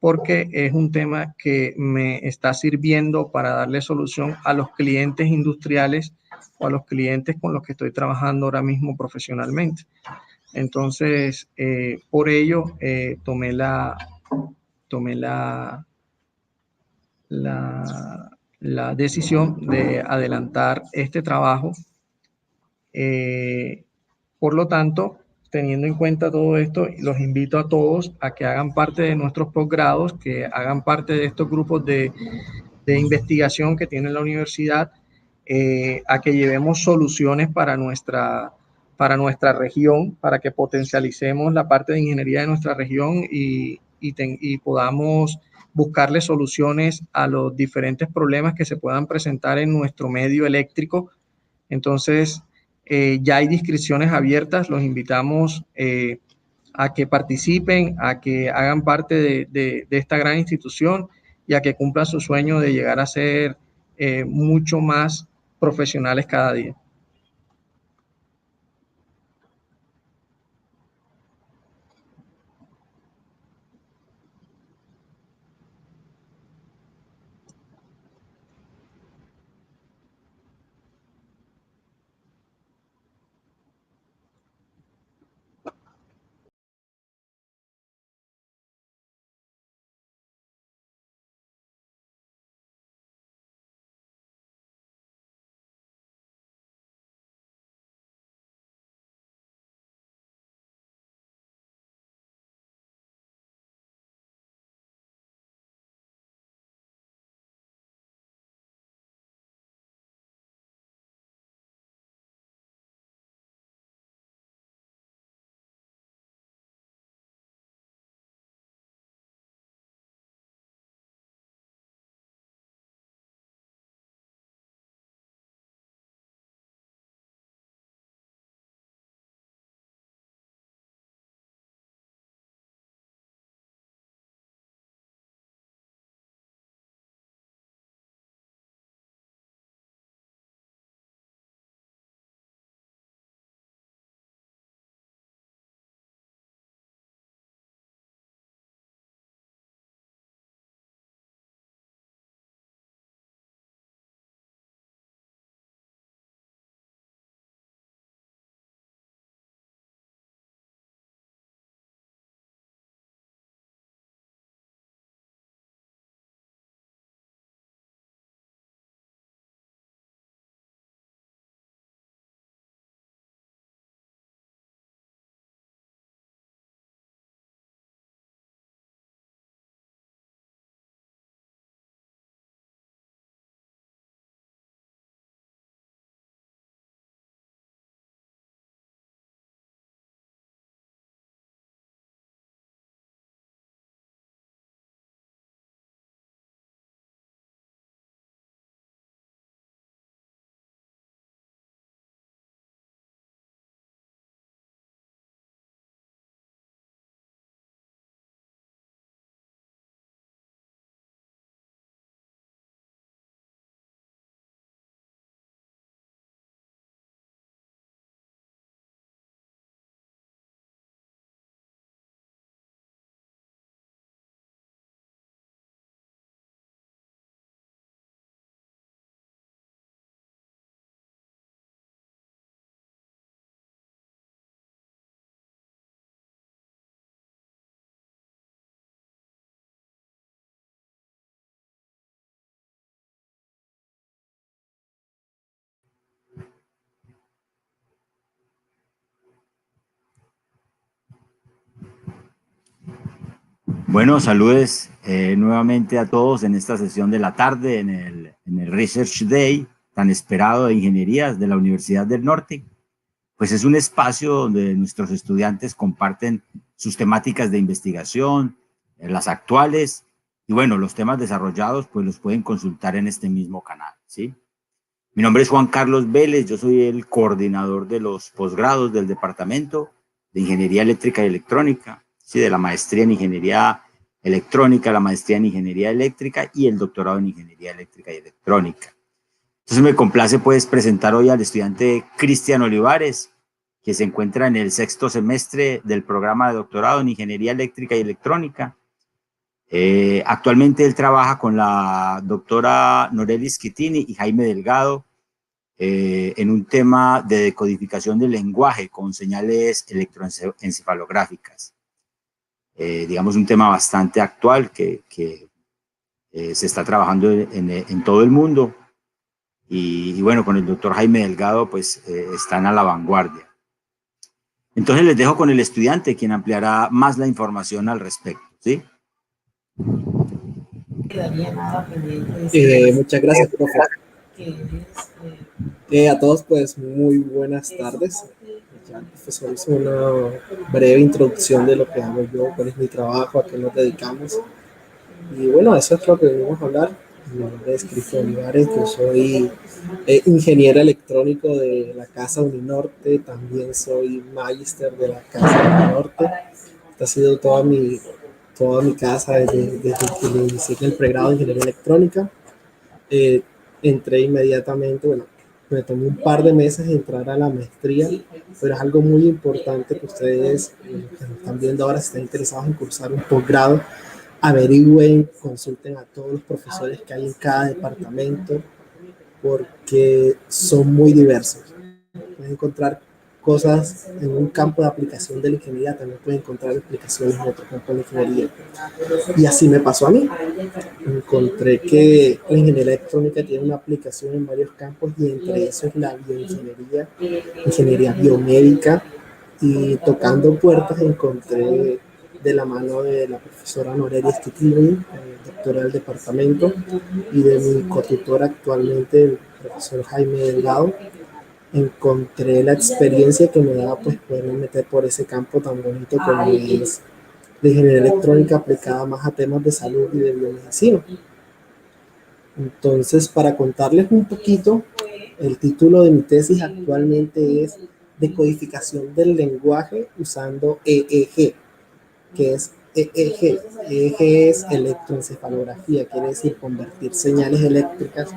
porque es un tema que me está sirviendo para darle solución a los clientes industriales o a los clientes con los que estoy trabajando ahora mismo profesionalmente. Entonces, por ello, tomé la decisión de adelantar este trabajo. Por lo tanto, teniendo en cuenta todo esto, los invito a todos a que hagan parte de nuestros posgrados, que hagan parte de estos grupos de investigación que tiene la universidad, a que llevemos soluciones para nuestra región, para que potencialicemos la parte de ingeniería de nuestra región y podamos buscarle soluciones a los diferentes problemas que se puedan presentar en nuestro medio eléctrico. Entonces, ya hay inscripciones abiertas, los invitamos a que participen, a que hagan parte de esta gran institución y a que cumplan su sueño de llegar a ser mucho más profesionales cada día. Bueno, saludes nuevamente a todos en esta sesión de la tarde, en el Research Day tan esperado de Ingenierías de la Universidad del Norte. Pues es un espacio donde nuestros estudiantes comparten sus temáticas de investigación, las actuales, y bueno, los temas desarrollados pues los pueden consultar en este mismo canal, ¿sí? Mi nombre es Juan Carlos Vélez, yo soy el coordinador de los posgrados del Departamento de Ingeniería Eléctrica y Electrónica, ¿sí? De la maestría en Ingeniería Electrónica, la maestría en Ingeniería Eléctrica y el doctorado en Ingeniería Eléctrica y Electrónica. Entonces me complace pues presentar hoy al estudiante Cristian Olivares, que se encuentra en el 6º semestre del programa de doctorado en Ingeniería Eléctrica y Electrónica. Actualmente él trabaja con la doctora Noreli Schettini y Jaime Delgado en un tema de decodificación del lenguaje con señales electroencefalográficas. Digamos un tema bastante actual que se está trabajando en todo el mundo y bueno, con el doctor Jaime Delgado pues están a la vanguardia. Entonces les dejo con el estudiante, quien ampliará más la información al respecto, ¿sí? Muchas gracias, profe. A todos, pues, muy buenas tardes. Ya el profesor hizo una breve introducción de lo que hago yo, cuál es mi trabajo, a qué nos dedicamos. Y bueno, eso es lo que venimos a hablar. Mi nombre es Cristian Olivares, yo soy ingeniero electrónico de la Casa Uninorte, también soy magíster de la Casa Uninorte. Esta ha sido toda mi casa desde que inicié en el pregrado de Ingeniería Electrónica. Entré inmediatamente, bueno, me tomó un par de meses entrar a la maestría, pero es algo muy importante que ustedes que nos están viendo ahora, si están interesados en cursar un posgrado, averigüen, consulten a todos los profesores que hay en cada departamento, porque son muy diversos. Pueden encontrar cosas en un campo de aplicación de la ingeniería, también pueden encontrar aplicaciones en otro campo de la ingeniería. Y así me pasó a mí. Encontré que la ingeniería electrónica tiene una aplicación en varios campos y entre eso es la bioingeniería, ingeniería biomédica, y tocando puertas encontré de la mano de la profesora Norelia Stiglin, doctora del departamento, y de mi cotutor actualmente, el profesor Jaime Delgado, encontré la experiencia que me daba pues poderme meter por ese campo tan bonito como es la ingeniería electrónica aplicada más a temas de salud y de biomedicina. Entonces, para contarles un poquito, el título de mi tesis actualmente es Decodificación del lenguaje usando EEG, que es EEG. EEG es electroencefalografía, quiere decir convertir señales eléctricas,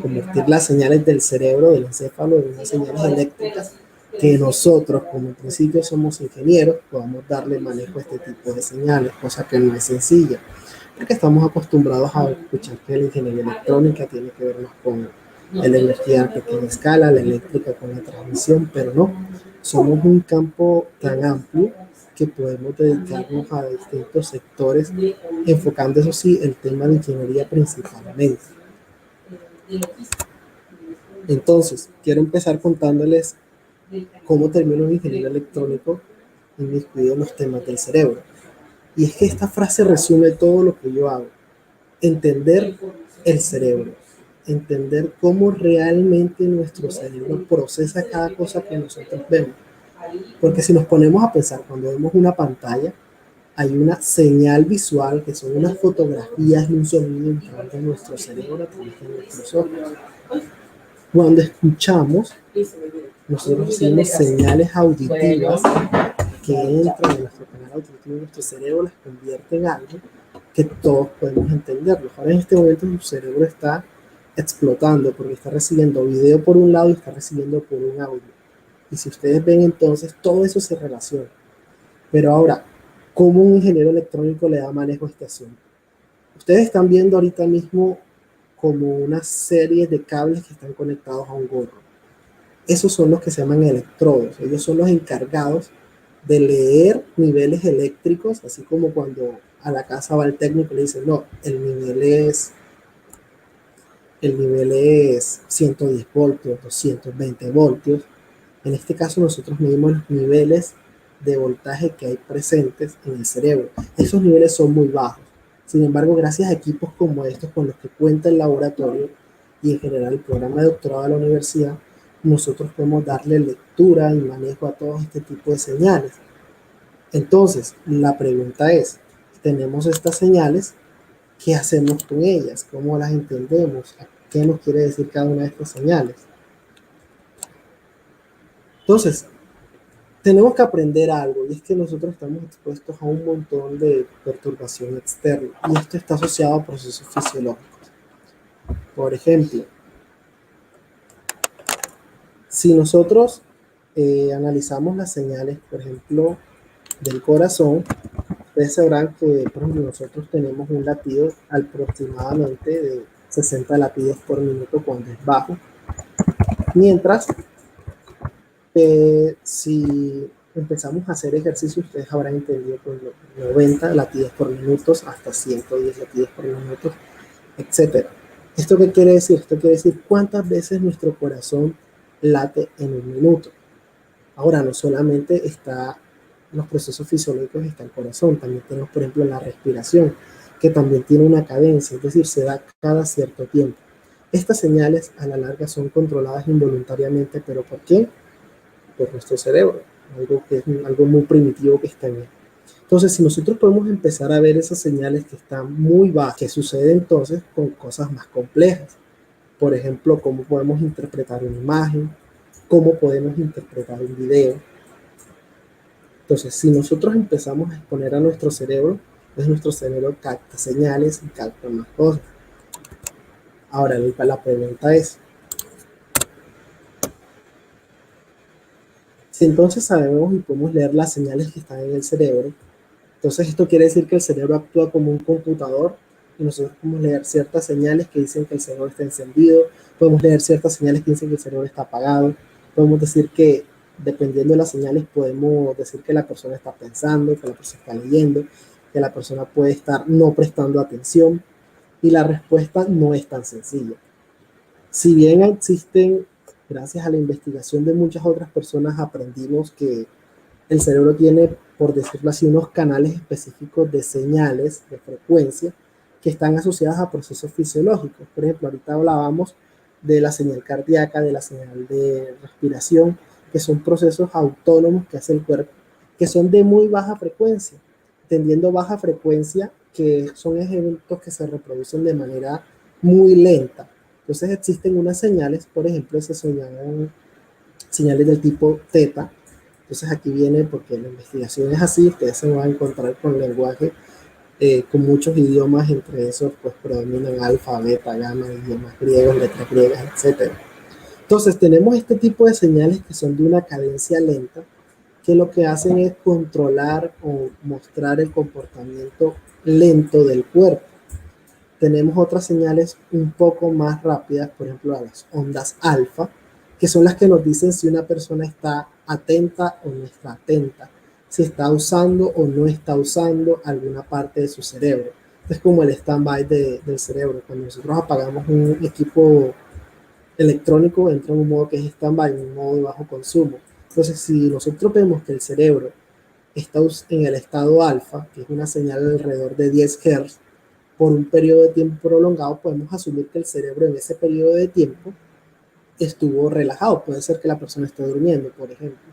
convertir las señales del cerebro, del encéfalo, en unas señales eléctricas que nosotros, como en principio somos ingenieros, podamos darle manejo a este tipo de señales, cosa que no es sencilla, porque estamos acostumbrados a escuchar que la ingeniería electrónica tiene que ver más con la energía a pequeña escala, la eléctrica con la transmisión, pero no, somos un campo tan amplio que podemos dedicarnos a distintos sectores, enfocando eso sí, el tema de ingeniería principalmente. Entonces, quiero empezar contándoles cómo termino un ingeniero electrónico inmiscuido en los temas del cerebro. Y es que esta frase resume todo lo que yo hago. Entender el cerebro. Entender cómo realmente nuestro cerebro procesa cada cosa que nosotros vemos. Porque si nos ponemos a pensar, cuando vemos una pantalla, hay una señal visual que son unas fotografías y un sonido entrando en nuestro cerebro a través de nuestros ojos. Cuando escuchamos, nosotros recibimos señales auditivas que entran en nuestro canal auditivo, en nuestro cerebro, las convierte en algo que todos podemos entenderlo. Ahora en este momento su cerebro está explotando porque está recibiendo video por un lado y está recibiendo por un audio. Y si ustedes ven entonces, todo eso se relaciona. Pero ahora, ¿cómo un ingeniero electrónico le da manejo a este asunto? Ustedes están viendo ahorita mismo como una serie de cables que están conectados a un gorro. Esos son los que se llaman electrodos. Ellos son los encargados de leer niveles eléctricos, así como cuando a la casa va el técnico y le dice, no, el nivel es 110 voltios, 220 voltios. En este caso nosotros medimos los niveles de voltaje que hay presentes en el cerebro. Esos niveles son muy bajos. Sin embargo, gracias a equipos como estos con los que cuenta el laboratorio y en general el programa de doctorado de la universidad, nosotros podemos darle lectura y manejo a todo este tipo de señales. Entonces, la pregunta es, tenemos estas señales, ¿qué hacemos con ellas? ¿Cómo las entendemos? ¿Qué nos quiere decir cada una de estas señales? Entonces, tenemos que aprender algo, y es que nosotros estamos expuestos a un montón de perturbación externa, y esto está asociado a procesos fisiológicos. Por ejemplo, si nosotros analizamos las señales, por ejemplo, del corazón, ustedes sabrán que, por ejemplo, nosotros tenemos un latido aproximadamente de 60 latidos por minuto cuando es bajo, mientras si empezamos a hacer ejercicio, ustedes habrán entendido con 90 latidos por minuto hasta 110 latidos por minuto, etc. ¿Esto qué quiere decir? Esto quiere decir cuántas veces nuestro corazón late en un minuto. Ahora, no solamente está los procesos fisiológicos, está el corazón, también tenemos, por ejemplo, la respiración, que también tiene una cadencia, es decir, se da cada cierto tiempo. Estas señales a la larga son controladas involuntariamente, ¿pero por qué? Por nuestro cerebro, algo que es algo muy primitivo que está en él. Entonces, si nosotros podemos empezar a ver esas señales que están muy bajas, ¿qué sucede entonces con cosas más complejas? Por ejemplo, cómo podemos interpretar una imagen, cómo podemos interpretar un video. Entonces, si nosotros empezamos a exponer a nuestro cerebro, pues nuestro cerebro capta señales y capta más cosas. Ahora, la pregunta es, si entonces sabemos y podemos leer las señales que están en el cerebro, entonces esto quiere decir que el cerebro actúa como un computador y nosotros podemos leer ciertas señales que dicen que el cerebro está encendido, podemos leer ciertas señales que dicen que el cerebro está apagado, podemos decir que dependiendo de las señales podemos decir que la persona está pensando, que la persona está leyendo, que la persona puede estar no prestando atención, y la respuesta no es tan sencilla. Si bien existen, gracias a la investigación de muchas otras personas, aprendimos que el cerebro tiene, por decirlo así, unos canales específicos de señales de frecuencia que están asociadas a procesos fisiológicos. Por ejemplo, ahorita hablábamos de la señal cardíaca, de la señal de respiración, que son procesos autónomos que hace el cuerpo, que son de muy baja frecuencia, entendiendo baja frecuencia que son eventos que se reproducen de manera muy lenta. Entonces existen unas señales, por ejemplo, se llaman señales del tipo teta. Entonces aquí viene, porque la investigación es así, ustedes se van a encontrar con lenguaje, con muchos idiomas, entre esos pues predominan alfa, beta, gamma, idiomas griegos, letras griegas, etc. Entonces tenemos este tipo de señales que son de una cadencia lenta, que lo que hacen es controlar o mostrar el comportamiento lento del cuerpo. Tenemos otras señales un poco más rápidas, por ejemplo las ondas alfa, que son las que nos dicen si una persona está atenta o no está atenta, si está usando o no está usando alguna parte de su cerebro. Es como el stand-by del cerebro. Cuando nosotros apagamos un equipo electrónico, entra en un modo que es stand-by, un modo de bajo consumo. Entonces, si nosotros vemos que el cerebro está en el estado alfa, que es una señal alrededor de 10 Hz, por un periodo de tiempo prolongado, podemos asumir que el cerebro en ese periodo de tiempo estuvo relajado. Puede ser que la persona esté durmiendo, por ejemplo.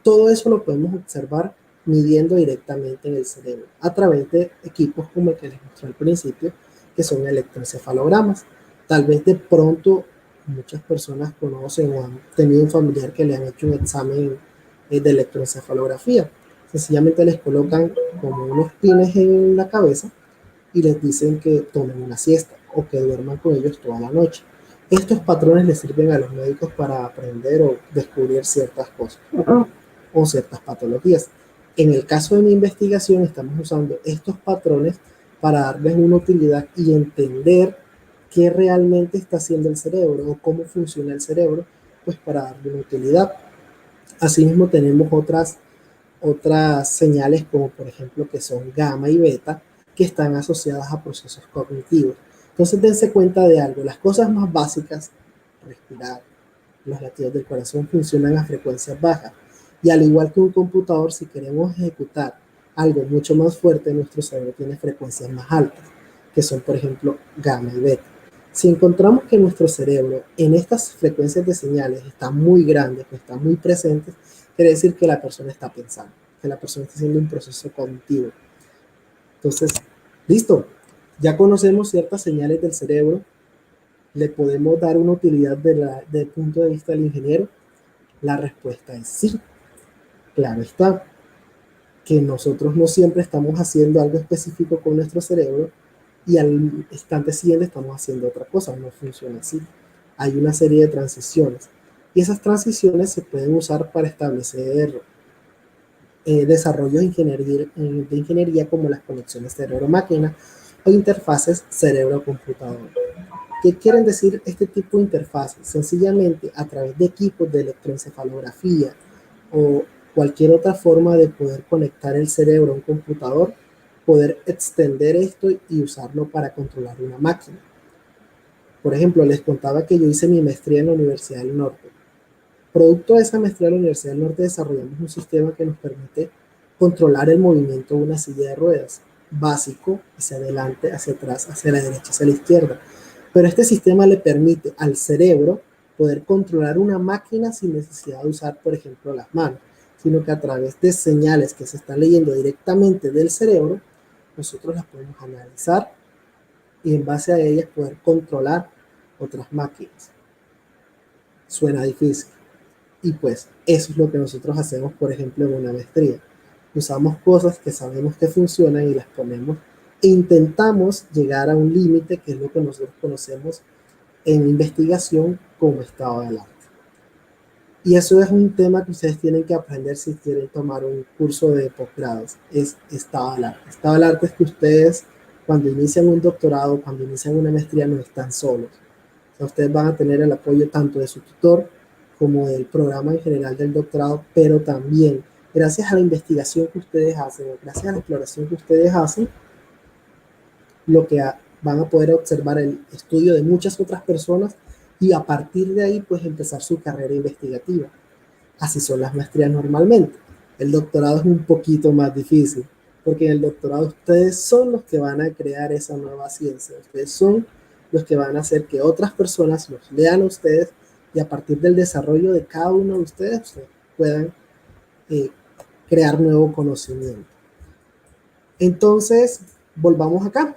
Todo eso lo podemos observar midiendo directamente en el cerebro a través de equipos como el que les mostré al principio, que son electroencefalogramas. Tal vez de pronto muchas personas conocen o han tenido un familiar que le han hecho un examen de electroencefalografía. Sencillamente les colocan como unos pines en la cabeza y les dicen que tomen una siesta o que duerman con ellos toda la noche. Estos patrones les sirven a los médicos para aprender o descubrir ciertas cosas o ciertas patologías. En el caso de mi investigación estamos usando estos patrones para darles una utilidad y entender qué realmente está haciendo el cerebro o cómo funciona el cerebro, pues para darle una utilidad. Asimismo tenemos otras señales como por ejemplo que son gamma y beta, que están asociadas a procesos cognitivos. Entonces dense cuenta de algo, las cosas más básicas, respirar, los latidos del corazón funcionan a frecuencias bajas, y al igual que un computador, si queremos ejecutar algo mucho más fuerte, nuestro cerebro tiene frecuencias más altas, que son por ejemplo gamma y beta. Si encontramos que nuestro cerebro en estas frecuencias de señales está muy grande, que está muy presente, quiere decir que la persona está pensando, que la persona está haciendo un proceso cognitivo. Entonces, listo, ya conocemos ciertas señales del cerebro, ¿le podemos dar una utilidad desde el punto de vista del ingeniero? La respuesta es sí. Claro está, que nosotros no siempre estamos haciendo algo específico con nuestro cerebro y al instante siguiente estamos haciendo otra cosa, no funciona así. Hay una serie de transiciones y esas transiciones se pueden usar para establecer desarrollos de ingeniería como las conexiones cerebro-máquina o interfaces cerebro-computador. ¿Qué quieren decir este tipo de interfaces? Sencillamente a través de equipos de electroencefalografía o cualquier otra forma de poder conectar el cerebro a un computador, poder extender esto y usarlo para controlar una máquina. Por ejemplo, les contaba que yo hice mi maestría en la Universidad del Norte. Producto de esa maestría de la Universidad del Norte desarrollamos un sistema que nos permite controlar el movimiento de una silla de ruedas, básico, hacia adelante, hacia atrás, hacia la derecha, hacia la izquierda. Pero este sistema le permite al cerebro poder controlar una máquina sin necesidad de usar, por ejemplo, las manos, sino que a través de señales que se están leyendo directamente del cerebro, nosotros las podemos analizar y en base a ellas poder controlar otras máquinas. Suena difícil. Y pues eso es lo que nosotros hacemos, por ejemplo, en una maestría. Usamos cosas que sabemos que funcionan y las ponemos e intentamos llegar a un límite, que es lo que nosotros conocemos en investigación como estado del arte. Y eso es un tema que ustedes tienen que aprender si quieren tomar un curso de posgrados, es estado del arte. Estado del arte es que ustedes, cuando inician un doctorado, cuando inician una maestría, no están solos. O sea, ustedes van a tener el apoyo tanto de su tutor como del programa en general del doctorado, pero también gracias a la investigación que ustedes hacen, gracias a la exploración que ustedes hacen, lo que van a poder observar el estudio de muchas otras personas y a partir de ahí pues empezar su carrera investigativa. Así son las maestrías normalmente. El doctorado es un poquito más difícil, porque en el doctorado ustedes son los que van a crear esa nueva ciencia, ustedes son los que van a hacer que otras personas los lean a ustedes y a partir del desarrollo de cada uno de ustedes puedan crear nuevo conocimiento. Entonces, volvamos acá.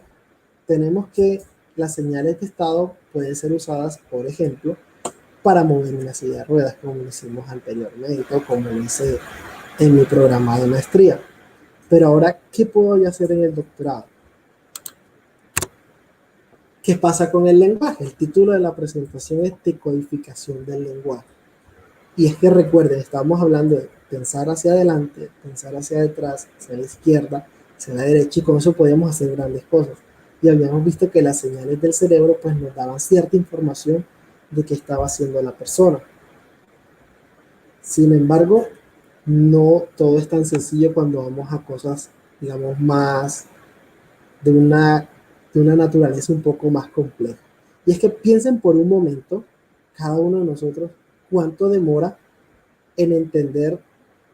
Tenemos que las señales de estado pueden ser usadas, por ejemplo, para mover una silla de ruedas, como lo hicimos anteriormente, o como lo hice en mi programa de maestría. Pero ahora, ¿qué puedo yo hacer en el doctorado? ¿Qué pasa con el lenguaje? El título de la presentación es decodificación del lenguaje. Y es que recuerden, estamos hablando de pensar hacia adelante, pensar hacia detrás, hacia la izquierda, hacia la derecha, y con eso podíamos hacer grandes cosas. Y habíamos visto que las señales del cerebro pues nos daban cierta información de qué estaba haciendo la persona. Sin embargo, no todo es tan sencillo cuando vamos a cosas, digamos, más de una naturaleza un poco más compleja. Y es que piensen por un momento, cada uno de nosotros, cuánto demora en entender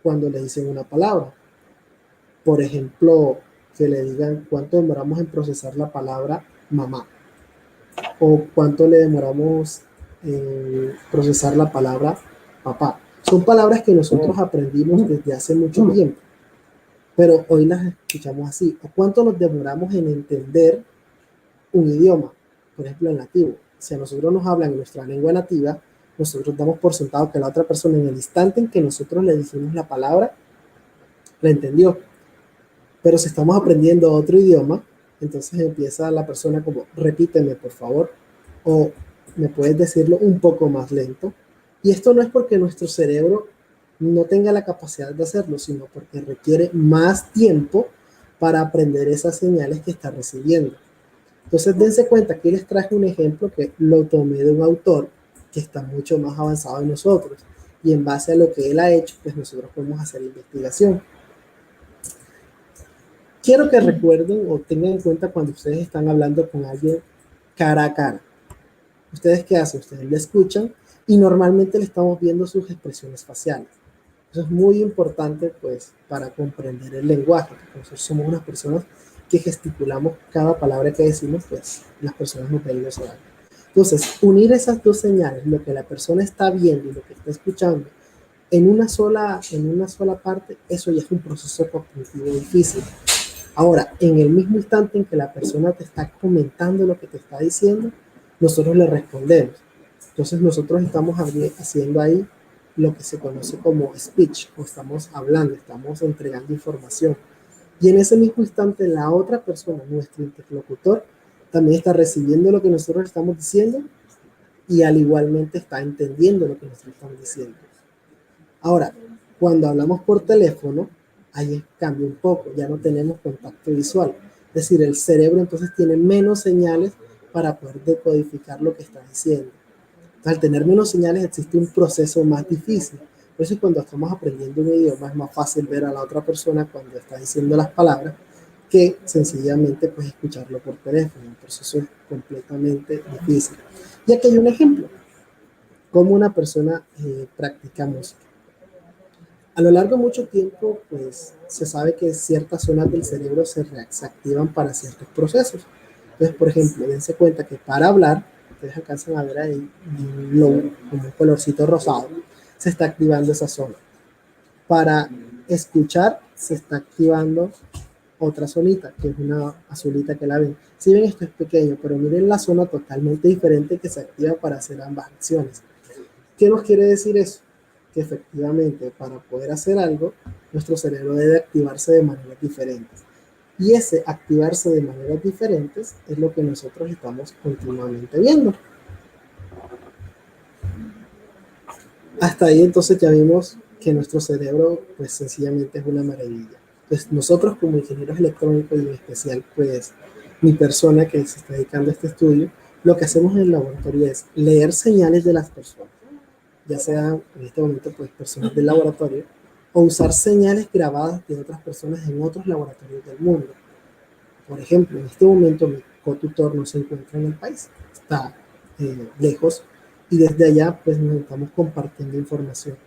cuando le dicen una palabra. Por ejemplo, que le digan cuánto demoramos en procesar la palabra mamá, o cuánto le demoramos en procesar la palabra papá. Son palabras que nosotros aprendimos desde hace mucho tiempo, pero hoy las escuchamos así. O cuánto nos demoramos en entender un idioma, por ejemplo el nativo. Si a nosotros nos hablan en nuestra lengua nativa, nosotros damos por sentado que la otra persona en el instante en que nosotros le dijimos la palabra, la entendió. Pero si estamos aprendiendo otro idioma, entonces empieza la persona como, repíteme por favor, o me puedes decirlo un poco más lento. Y esto no es porque nuestro cerebro no tenga la capacidad de hacerlo, sino porque requiere más tiempo para aprender esas señales que está recibiendo. Entonces dense cuenta que les traje un ejemplo que lo tomé de un autor que está mucho más avanzado en nosotros. Y en base a lo que él ha hecho, pues nosotros podemos hacer investigación. Quiero que recuerden o tengan en cuenta cuando ustedes están hablando con alguien cara a cara. ¿Ustedes qué hacen? Ustedes le escuchan y normalmente le estamos viendo sus expresiones faciales. Eso es muy importante pues para comprender el lenguaje, porque nosotros somos unas personas que gesticulamos cada palabra que decimos, pues las personas nos ven y nos oyen. Entonces, unir esas dos señales, lo que la persona está viendo y lo que está escuchando, en una sola parte, eso ya es un proceso cognitivo difícil. Ahora, en el mismo instante en que la persona te está comentando lo que te está diciendo, nosotros le respondemos. Entonces nosotros estamos haciendo ahí lo que se conoce como speech, o estamos hablando, estamos entregando información. Y en ese mismo instante la otra persona, nuestro interlocutor, también está recibiendo lo que nosotros estamos diciendo y al igualmente está entendiendo lo que nosotros estamos diciendo. Ahora, cuando hablamos por teléfono, ahí cambia un poco, ya no tenemos contacto visual. Es decir, el cerebro entonces tiene menos señales para poder decodificar lo que está diciendo. Entonces, al tener menos señales existe un proceso más difícil. Por eso cuando estamos aprendiendo un idioma es más fácil ver a la otra persona cuando está diciendo las palabras que sencillamente pues escucharlo por teléfono. El proceso es completamente difícil. Y aquí hay un ejemplo. cómo una persona practica música. A lo largo de mucho tiempo, pues se sabe que ciertas zonas del cerebro se activan para ciertos procesos. Entonces, por ejemplo, dense cuenta que para hablar, ustedes alcanzan a ver ahí un logo, como un colorcito rosado, se está activando esa zona. Para escuchar, se está activando otra zonita, que es una azulita que la ven. Si ven, esto es pequeño, pero miren la zona totalmente diferente que se activa para hacer ambas acciones. ¿Qué nos quiere decir eso? Que efectivamente para poder hacer algo, nuestro cerebro debe activarse de maneras diferentes. Y ese activarse de maneras diferentes es lo que nosotros estamos continuamente viendo. Hasta ahí entonces ya vimos que nuestro cerebro pues sencillamente es una maravilla. Pues nosotros como ingenieros electrónicos y en especial pues mi persona que se está dedicando a este estudio, lo que hacemos en el laboratorio es leer señales de las personas, ya sea en este momento pues personas del laboratorio, o usar señales grabadas de otras personas en otros laboratorios del mundo. Por ejemplo, en este momento mi cotutor no se encuentra en el país, está lejos, y desde allá pues nos estamos compartiendo información.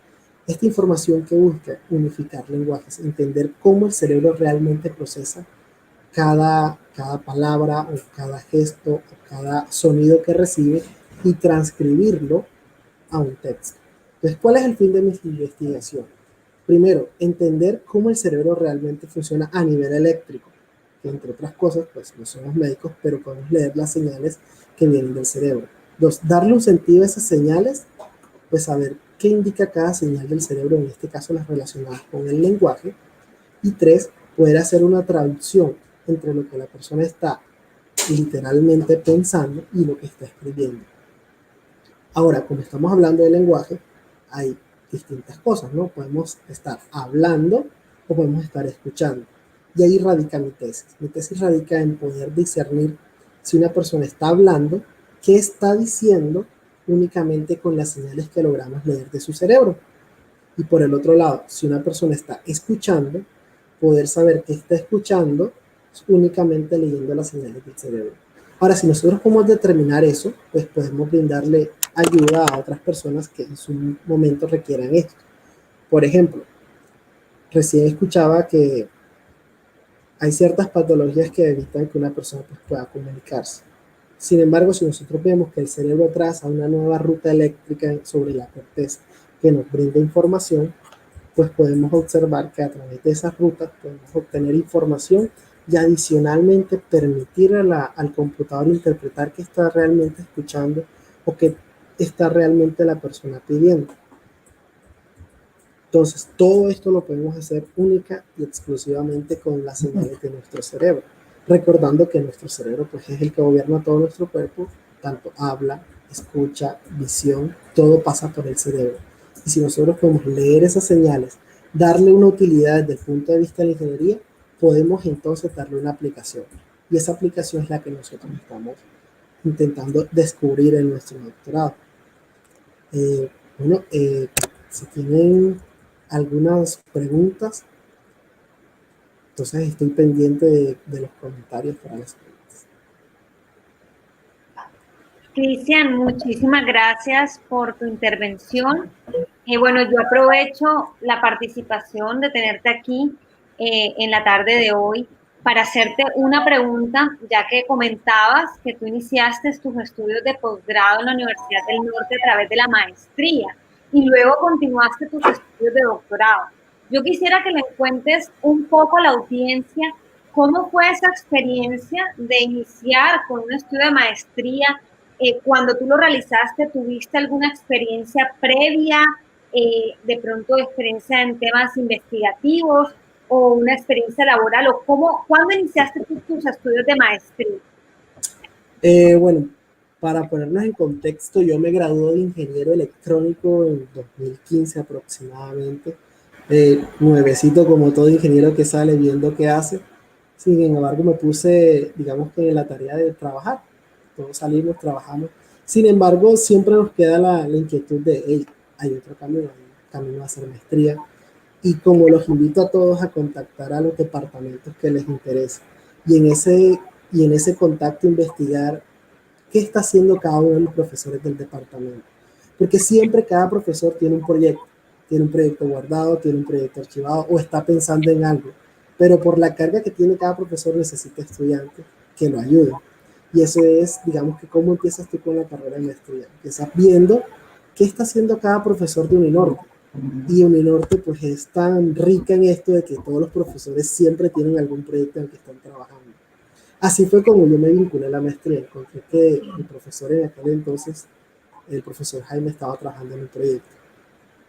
Esta información que busca unificar lenguajes, entender cómo el cerebro realmente procesa cada palabra o cada gesto o cada sonido que recibe y transcribirlo a un texto. Entonces, ¿cuál es el fin de mi investigación? Primero, entender cómo el cerebro realmente funciona a nivel eléctrico, que entre otras cosas, pues no somos médicos, pero podemos leer las señales que vienen del cerebro. Dos, darle un sentido a esas señales, pues saber qué indica cada señal del cerebro, en este caso las relacionadas con el lenguaje. Y tres, poder hacer una traducción entre lo que la persona está literalmente pensando y lo que está escribiendo. Ahora, como estamos hablando de lenguaje, hay distintas cosas, ¿no? Podemos estar hablando o podemos estar escuchando. Y ahí radica mi tesis. Mi tesis radica en poder discernir si una persona está hablando, qué está diciendo únicamente con las señales que logramos leer de su cerebro. Y por el otro lado, si una persona está escuchando, poder saber qué está escuchando únicamente leyendo las señales del cerebro. Ahora, si nosotros podemos determinar eso, pues podemos brindarle ayuda a otras personas que en su momento requieran esto. Por ejemplo, recién escuchaba que hay ciertas patologías que evitan que una persona pues, pueda comunicarse. Sin embargo, si nosotros vemos que el cerebro traza una nueva ruta eléctrica sobre la corteza que nos brinda información, pues podemos observar que a través de esas rutas podemos obtener información y adicionalmente permitir al computador interpretar qué está realmente escuchando o qué está realmente la persona pidiendo. Entonces, todo esto lo podemos hacer única y exclusivamente con las señales de nuestro cerebro, recordando que nuestro cerebro pues, es el que gobierna todo nuestro cuerpo, tanto habla, escucha, visión, todo pasa por el cerebro. Y si nosotros podemos leer esas señales, darle una utilidad desde el punto de vista de la ingeniería, podemos entonces darle una aplicación. Y esa aplicación es la que nosotros estamos intentando descubrir en nuestro doctorado. Si tienen algunas preguntas, entonces estoy pendiente de los comentarios para las preguntas. Cristian, muchísimas gracias por tu intervención. Bueno, yo aprovecho la participación de tenerte aquí en la tarde de hoy para hacerte una pregunta, ya que comentabas que tú iniciaste tus estudios de posgrado en la Universidad del Norte a través de la maestría y luego continuaste tus estudios de doctorado. Yo quisiera que le cuentes un poco a la audiencia cómo fue esa experiencia de iniciar con un estudio de maestría. Cuando tú lo realizaste, ¿tuviste alguna experiencia previa, de pronto experiencia en temas investigativos o una experiencia laboral? ¿O cuándo iniciaste tus estudios de maestría? Bueno, para ponernos en contexto, yo me gradué de ingeniero electrónico en 2015 aproximadamente, nuevecito como todo ingeniero que sale viendo qué hace. Sin embargo, me puse, digamos que en la tarea de trabajar. Todos salimos, trabajamos. Sin embargo, siempre nos queda la inquietud de, hey, hay otro camino, hay un camino a hacer maestría. Y como los invito a todos a contactar a los departamentos que les interese. Y en ese contacto investigar qué está haciendo cada uno de los profesores del departamento. porque siempre cada profesor tiene un proyecto guardado, tiene un proyecto archivado o está pensando en algo, pero por la carga que tiene cada profesor necesita estudiantes que lo ayuden. Y eso es, digamos, que cómo empiezas tú con la carrera de maestría. Empiezas viendo qué está haciendo cada profesor de Uninorte. Y Uninorte pues es tan rica en esto de que todos los profesores siempre tienen algún proyecto en el que están trabajando. Así fue como yo me vinculé a la maestría. Encontré que mi profesor en aquel entonces, el profesor Jaime, estaba trabajando en un proyecto.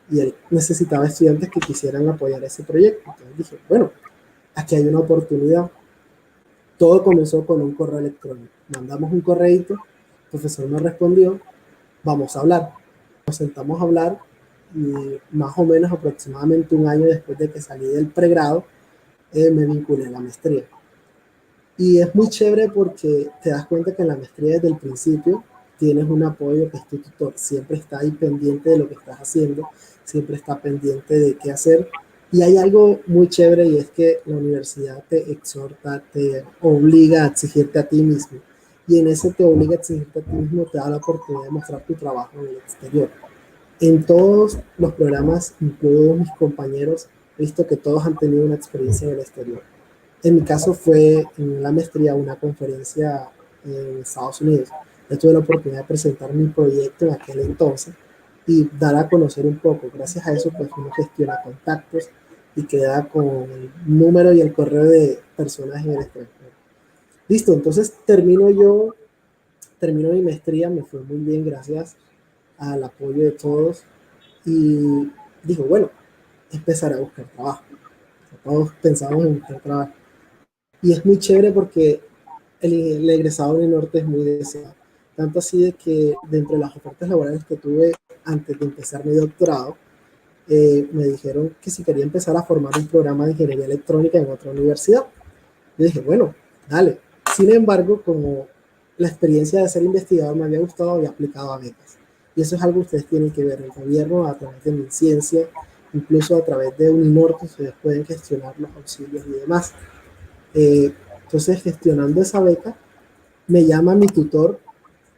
Y él necesitaba estudiantes que quisieran apoyar ese proyecto. Entonces dije, bueno, aquí hay una oportunidad. Todo comenzó con un correo electrónico. Mandamos un correíto, el profesor nos respondió, vamos a hablar. Nos sentamos a hablar y más o menos aproximadamente un año después de que salí del pregrado, me vinculé a la maestría. Y es muy chévere porque te das cuenta que en la maestría desde el principio tienes un apoyo que es tu tutor. Siempre está ahí pendiente de lo que estás haciendo, siempre está pendiente de qué hacer. Y hay algo muy chévere y es que la universidad te exhorta, te obliga a exigirte a ti mismo. Y en ese te obliga a exigirte a ti mismo, te da la oportunidad de mostrar tu trabajo en el exterior. En todos los programas, incluidos mis compañeros, he visto que todos han tenido una experiencia en el exterior. En mi caso fue en la maestría una conferencia en Estados Unidos. Yo tuve la oportunidad de presentar mi proyecto en aquel entonces y dar a conocer un poco. Gracias a eso, pues uno gestiona contactos y queda con el número y el correo de personas en el extranjero. Listo, entonces termino mi maestría, me fue muy bien gracias al apoyo de todos y dijo, bueno, empezaré a buscar trabajo. Todos pensamos en buscar trabajo. Y es muy chévere porque el egresado del norte es muy deseado. Tanto así de que dentro de las ofertas laborales que tuve antes de empezar mi doctorado, me dijeron que si quería empezar a formar un programa de ingeniería electrónica en otra universidad. Yo dije, bueno, dale. Sin embargo, como la experiencia de ser investigador me había gustado, había aplicado a becas. Y eso es algo que ustedes tienen que ver. El gobierno, a través de MinCiencia, incluso a través de Uninorte, ustedes pueden gestionar los auxilios y demás. Entonces, gestionando esa beca, me llama mi tutor,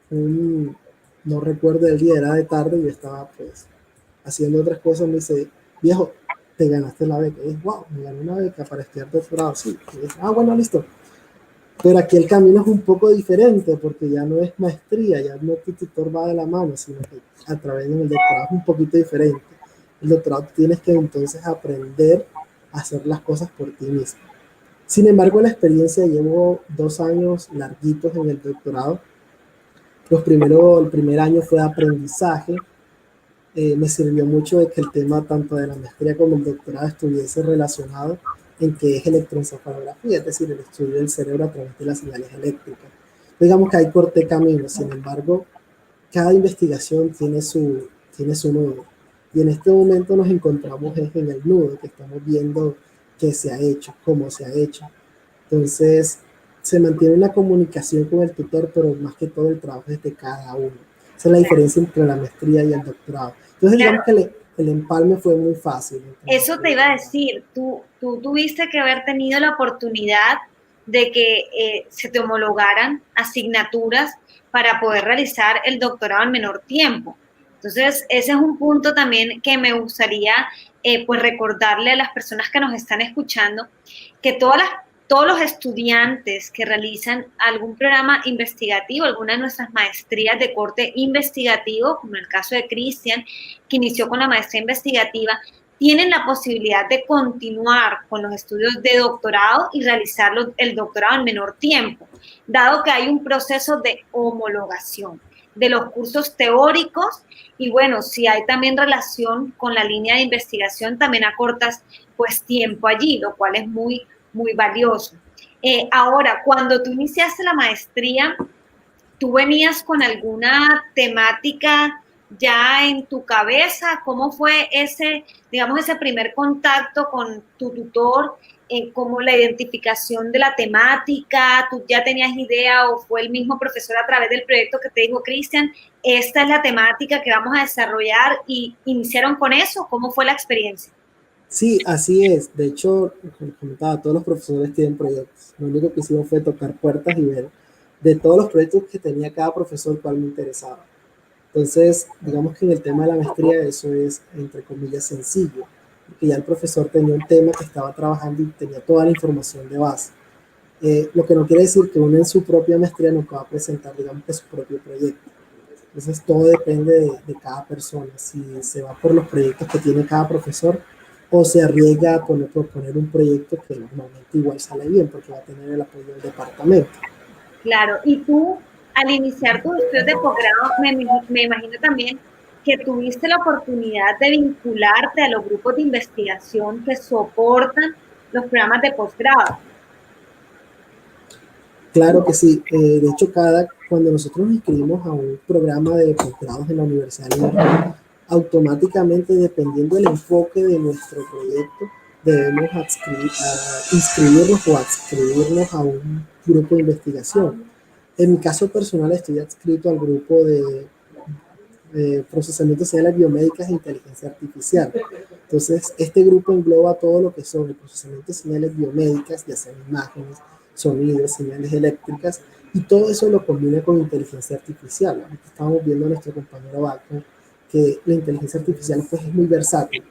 no recuerdo el día, era de tarde, yo estaba pues haciendo otras cosas, me dice, viejo, te ganaste la beca. Y dije, wow, me gané una beca para estudiar doctorado, sí. Y dije, bueno, listo. Pero aquí el camino es un poco diferente, porque ya no es maestría, ya no tu tutor va de la mano, sino que a través del doctorado es un poquito diferente. El doctorado tienes que entonces aprender a hacer las cosas por ti mismo. Sin embargo, la experiencia, llevo 2 años larguitos en el doctorado. El primer año fue de aprendizaje. Me sirvió mucho de que el tema tanto de la maestría como el doctorado estuviese relacionado en que es electroencefalografía, es decir, el estudio del cerebro a través de las señales eléctricas. Digamos que hay corte camino, sin embargo, cada investigación tiene su nudo. Y en este momento nos encontramos en el nudo, que estamos viendo qué se ha hecho, cómo se ha hecho. Entonces, se mantiene una comunicación con el tutor, pero más que todo el trabajo es de cada uno. Esa es la diferencia entre la maestría y el doctorado. Entonces, digamos que el empalme fue muy fácil. Eso te iba a decir, tú tuviste que haber tenido la oportunidad de que se te homologaran asignaturas para poder realizar el doctorado en menor tiempo. Entonces, ese es un punto también que me gustaría pues recordarle a las personas que nos están escuchando, que todos los estudiantes que realizan algún programa investigativo, alguna de nuestras maestrías de corte investigativo, como en el caso de Cristian, que inició con la maestría investigativa, tienen la posibilidad de continuar con los estudios de doctorado y realizar el doctorado en menor tiempo, dado que hay un proceso de homologación de los cursos teóricos y bueno, si hay también relación con la línea de investigación, también acortas pues tiempo allí, lo cual es muy valioso. Ahora, cuando tú iniciaste la maestría, ¿tú venías con alguna temática ya en tu cabeza? ¿Cómo fue ese primer contacto con tu tutor? ¿Cómo la identificación de la temática? ¿Tú ya tenías idea o fue el mismo profesor a través del proyecto que te dijo, Cristian, esta es la temática que vamos a desarrollar y iniciaron con eso? ¿Cómo fue la experiencia? Sí, así es. De hecho, como comentaba, todos los profesores tienen proyectos. Lo único que hicimos fue tocar puertas y ver de todos los proyectos que tenía cada profesor cuál me interesaba. Entonces, digamos que en el tema de la maestría eso es, entre comillas, sencillo, porque ya el profesor tenía un tema que estaba trabajando y tenía toda la información de base. Lo que no quiere decir que uno en su propia maestría no pueda presentar, digamos que su propio proyecto. Entonces, todo depende de cada persona, si se va por los proyectos que tiene cada profesor o se arriesga a proponer un proyecto que normalmente igual sale bien porque va a tener el apoyo del departamento. Claro, y tú al iniciar tus estudios de posgrado, me imagino también que tuviste la oportunidad de vincularte a los grupos de investigación que soportan los programas de posgrado. Claro que sí. De hecho, cuando nosotros nos inscribimos a un programa de posgrados en la Universidad Libre, automáticamente, dependiendo del enfoque de nuestro proyecto, debemos inscribirnos o adscribirnos a un grupo de investigación. En mi caso personal, estoy adscrito al grupo de procesamiento de señales biomédicas e inteligencia artificial. Entonces, este grupo engloba todo lo que son el procesamiento de señales biomédicas, ya sean imágenes, sonidos, señales eléctricas, y todo eso lo combina con inteligencia artificial. Aquí estamos viendo a nuestro compañero Baco que la inteligencia artificial pues, es muy versátil.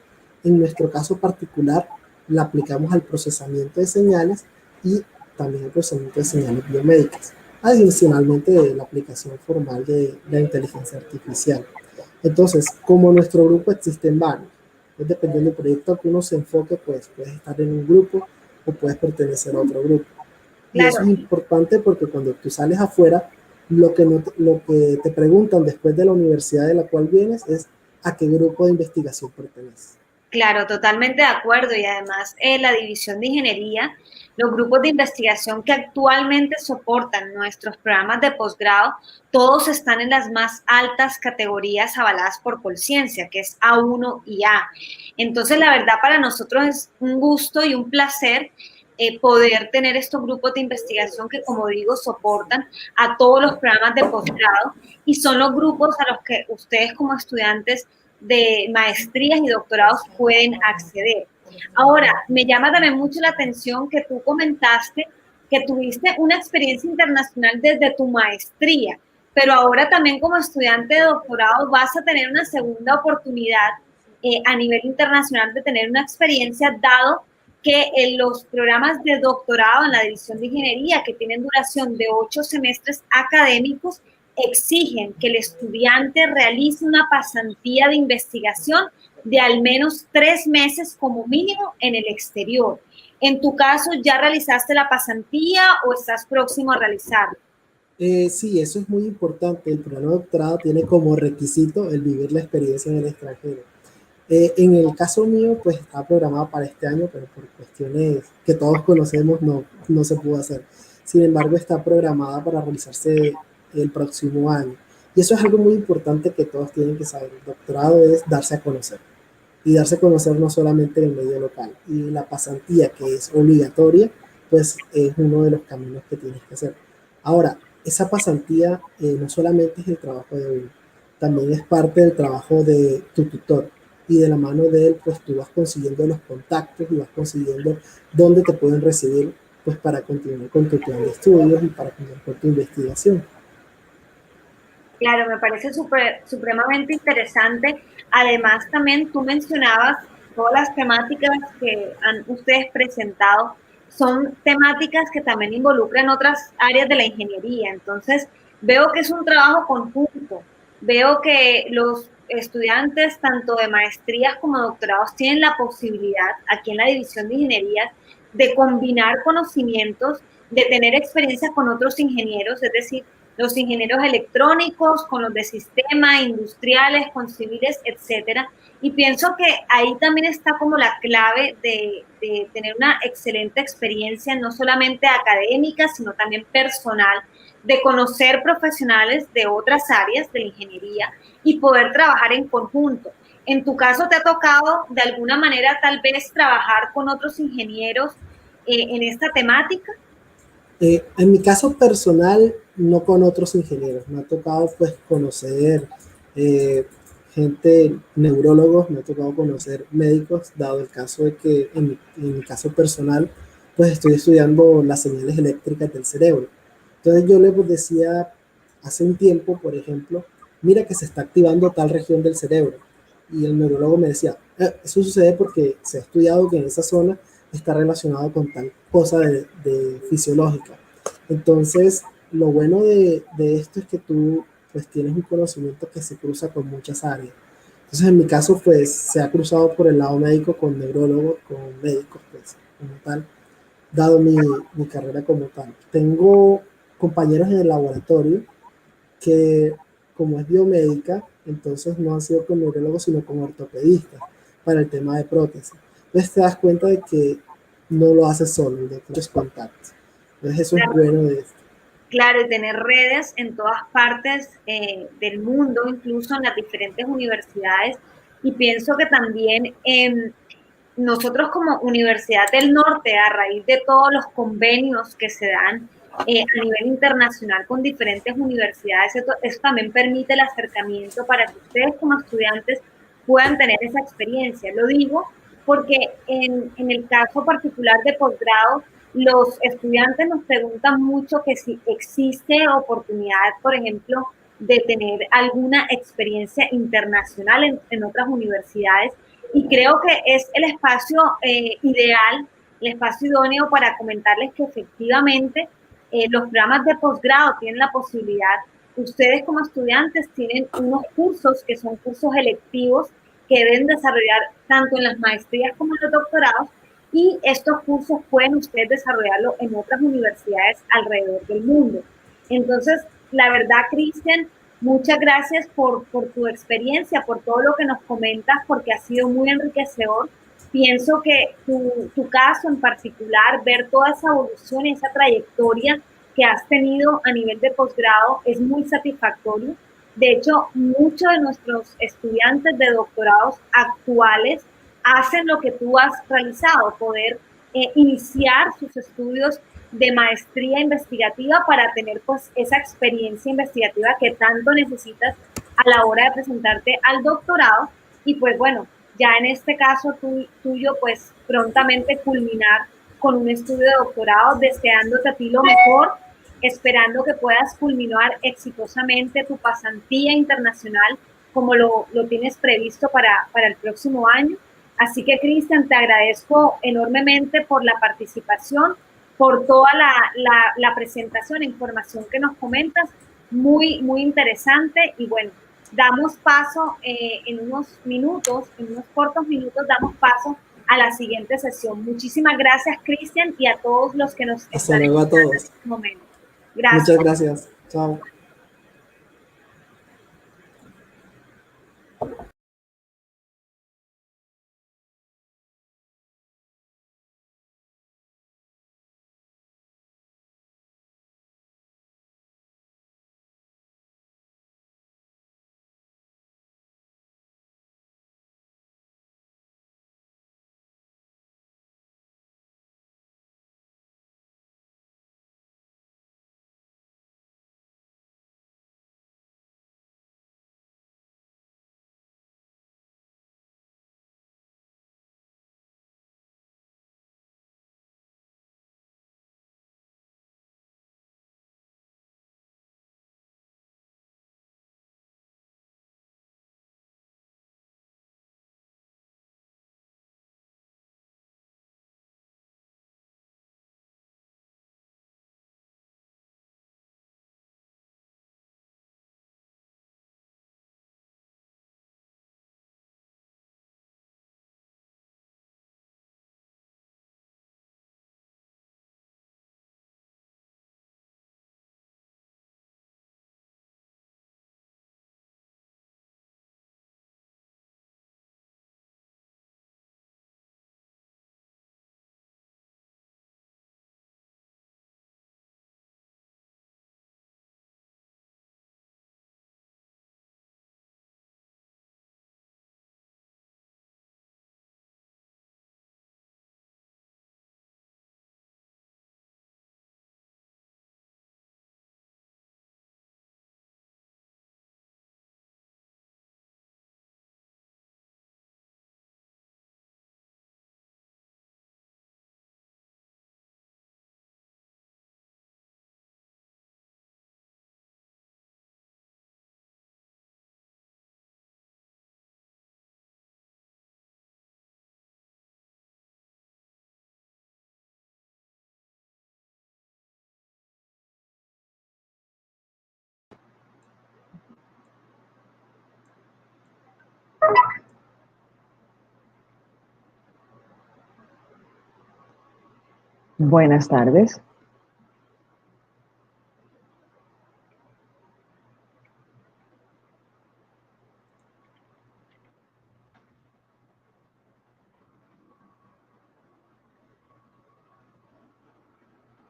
En nuestro caso particular, la aplicamos al procesamiento de señales y también al procesamiento de señales biomédicas, adicionalmente de la aplicación formal de la inteligencia artificial. Entonces, como nuestro grupo existen varios, dependiendo del proyecto al que uno se enfoque, pues puedes estar en un grupo o puedes pertenecer a otro grupo. Y Claro. eso es importante porque cuando tú sales afuera, lo que te preguntan después de la universidad de la cual vienes es a qué grupo de investigación perteneces. Claro, totalmente de acuerdo. Y además la división de ingeniería, los grupos de investigación que actualmente soportan nuestros programas de posgrado, todos están en las más altas categorías avaladas por Colciencia, que es A1 y A. Entonces, la verdad, para nosotros es un gusto y un placer poder tener estos grupos de investigación que, como digo, soportan a todos los programas de posgrado y son los grupos a los que ustedes como estudiantes de maestrías y doctorados pueden acceder. Ahora, me llama también mucho la atención que tú comentaste que tuviste una experiencia internacional desde tu maestría, pero ahora también como estudiante de doctorado vas a tener una segunda oportunidad a nivel internacional de tener una experiencia, dado que en los programas de doctorado en la división de ingeniería, que tienen duración de 8 semestres académicos, exigen que el estudiante realice una pasantía de investigación de al menos 3 meses como mínimo en el exterior. En tu caso, ¿ya realizaste la pasantía o estás próximo a realizarla? Sí, eso es muy importante. El programa de doctorado tiene como requisito el vivir la experiencia en el extranjero. En el caso mío, pues está programado para este año, pero por cuestiones que todos conocemos no se pudo hacer. Sin embargo, está programada para realizarse el próximo año. Y eso es algo muy importante que todos tienen que saber. El doctorado es darse a conocer. Y darse a conocer no solamente en el medio local. Y la pasantía, que es obligatoria, pues es uno de los caminos que tienes que hacer. Ahora, esa pasantía no solamente es el trabajo de uno, también es parte del trabajo de tu tutor. Y de la mano de él, pues tú vas consiguiendo los contactos y vas consiguiendo dónde te pueden recibir, pues para continuar con tu plan de estudios y para continuar con tu investigación. Claro, me parece supremamente interesante. Además, también tú mencionabas todas las temáticas que han ustedes presentado, son temáticas que también involucran otras áreas de la ingeniería. Entonces, veo que es un trabajo conjunto. Veo que los estudiantes, tanto de maestrías como doctorados, tienen la posibilidad, aquí en la División de Ingenierías, de combinar conocimientos, de tener experiencias con otros ingenieros, es decir, los ingenieros electrónicos, con los de sistema, industriales, con civiles, etcétera. Y pienso que ahí también está como la clave de tener una excelente experiencia, no solamente académica, sino también personal, de conocer profesionales de otras áreas de la ingeniería y poder trabajar en conjunto. En tu caso, ¿te ha tocado de alguna manera tal vez trabajar con otros ingenieros en esta temática? En mi caso personal, no con otros ingenieros. Me ha tocado pues conocer gente, neurólogos, me ha tocado conocer médicos, dado el caso de que en mi caso personal, pues estoy estudiando las señales eléctricas del cerebro. Entonces yo les decía hace un tiempo, por ejemplo, mira que se está activando tal región del cerebro. Y el neurólogo me decía, eso sucede porque se ha estudiado que en esa zona está relacionado con tal cosa de fisiológica. Entonces, lo bueno de esto es que tú pues tienes un conocimiento que se cruza con muchas áreas. Entonces, en mi caso, pues se ha cruzado por el lado médico con neurólogos, con médicos, pues, como tal, dado mi carrera como tal. Tengo compañeros en el laboratorio que, como es biomédica, entonces no han sido con neurólogos, sino con ortopedistas para el tema de prótesis. Entonces te das cuenta de que no lo haces solo, de que muchos contactos. Entonces eso es bueno de esto. Claro, y tener redes en todas partes del mundo, incluso en las diferentes universidades. Y pienso que también nosotros como Universidad del Norte, a raíz de todos los convenios que se dan a nivel internacional con diferentes universidades, eso también permite el acercamiento para que ustedes como estudiantes puedan tener esa experiencia. Lo digo porque en el caso particular de posgrado, los estudiantes nos preguntan mucho que si existe oportunidad, por ejemplo, de tener alguna experiencia internacional en otras universidades, y creo que es el espacio ideal, el espacio idóneo para comentarles que efectivamente los programas de posgrado tienen la posibilidad, ustedes como estudiantes tienen unos cursos que son cursos electivos que deben desarrollar tanto en las maestrías como en los doctorados, y estos cursos pueden ustedes desarrollarlo en otras universidades alrededor del mundo. Entonces, la verdad, Cristian, muchas gracias por tu experiencia, por todo lo que nos comentas, porque ha sido muy enriquecedor. Pienso que tu caso en particular, ver toda esa evolución y esa trayectoria que has tenido a nivel de posgrado es muy satisfactorio. De hecho, muchos de nuestros estudiantes de doctorados actuales hacen lo que tú has realizado, poder iniciar sus estudios de maestría investigativa para tener pues esa experiencia investigativa que tanto necesitas a la hora de presentarte al doctorado. Y pues bueno, ya en este caso tuyo pues prontamente culminar con un estudio de doctorado, deseándote a ti lo mejor, esperando que puedas culminar exitosamente tu pasantía internacional como lo tienes previsto para el próximo año. Así que, Cristian, te agradezco enormemente por la participación, por toda la presentación e información que nos comentas, muy, muy interesante. Y bueno, damos paso en unos minutos, en unos cortos minutos, damos paso a la siguiente sesión. Muchísimas gracias, Cristian, y a todos los que nos Hasta luego a todos. en este momento. Gracias. Muchas gracias. Chao. Buenas tardes.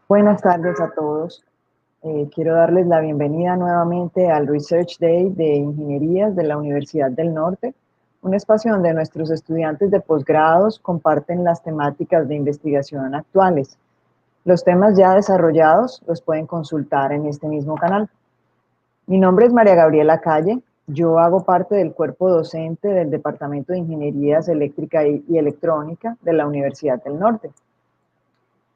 Buenas tardes a todos. Quiero darles la bienvenida nuevamente al Research Day de Ingenierías de la Universidad del Norte, un espacio donde nuestros estudiantes de posgrados comparten las temáticas de investigación actuales. Los temas ya desarrollados los pueden consultar en este mismo canal. Mi nombre es María Gabriela Calle. Yo hago parte del cuerpo docente del Departamento de Ingenierías Eléctrica y Electrónica de la Universidad del Norte.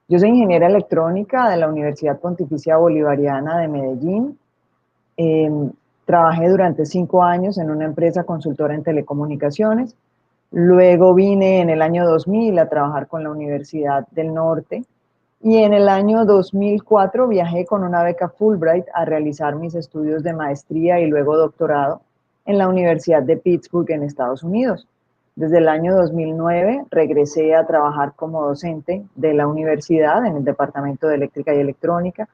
Yo soy ingeniera electrónica de la Universidad Pontificia Bolivariana de Medellín. Trabajé durante 5 años en una empresa consultora en telecomunicaciones. Luego vine en el año 2000 a trabajar con la Universidad del Norte. Y en el año 2004 viajé con una beca Fulbright a realizar mis estudios de maestría y luego doctorado en la Universidad de Pittsburgh en Estados Unidos. Desde el año 2009 regresé a trabajar como docente de la universidad en el Departamento de Eléctrica y Electrónica,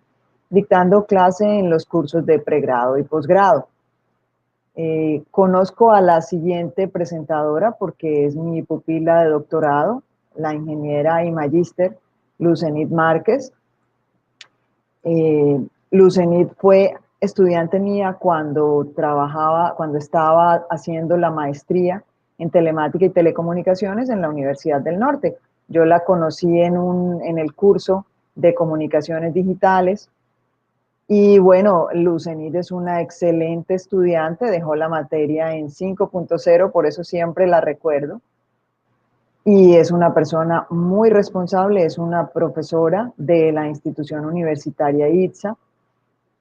dictando clase en los cursos de pregrado y posgrado. Conozco a la siguiente presentadora porque es mi pupila de doctorado, la ingeniera y magíster Lucenit Márquez. Lucenit fue estudiante mía cuando estaba haciendo la maestría en telemática y telecomunicaciones en la Universidad del Norte. Yo la conocí en el curso de comunicaciones digitales. Y bueno, Lucenit es una excelente estudiante, dejó la materia en 5.0, por eso siempre la recuerdo. Y es una persona muy responsable, es una profesora de la institución universitaria ITSA.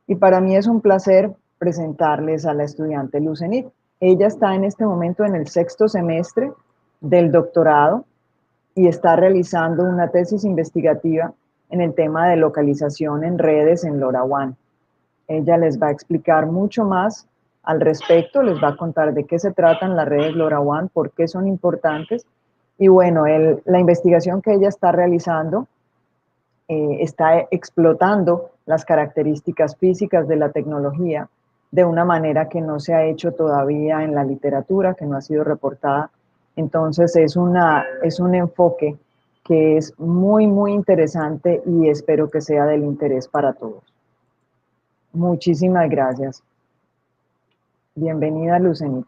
Y para mí es un placer presentarles a la estudiante Lucenit. Ella está en este momento en el 6º semestre del doctorado y está realizando una tesis investigativa en el tema de localización en redes en LoRaWAN. Ella les va a explicar mucho más al respecto, les va a contar de qué se tratan las redes LoRaWAN, por qué son importantes. Y bueno, la investigación que ella está realizando está explotando las características físicas de la tecnología de una manera que no se ha hecho todavía en la literatura, que no ha sido reportada. Entonces es un enfoque que es muy, muy interesante y espero que sea del interés para todos. Muchísimas gracias. Bienvenida, Lucenit.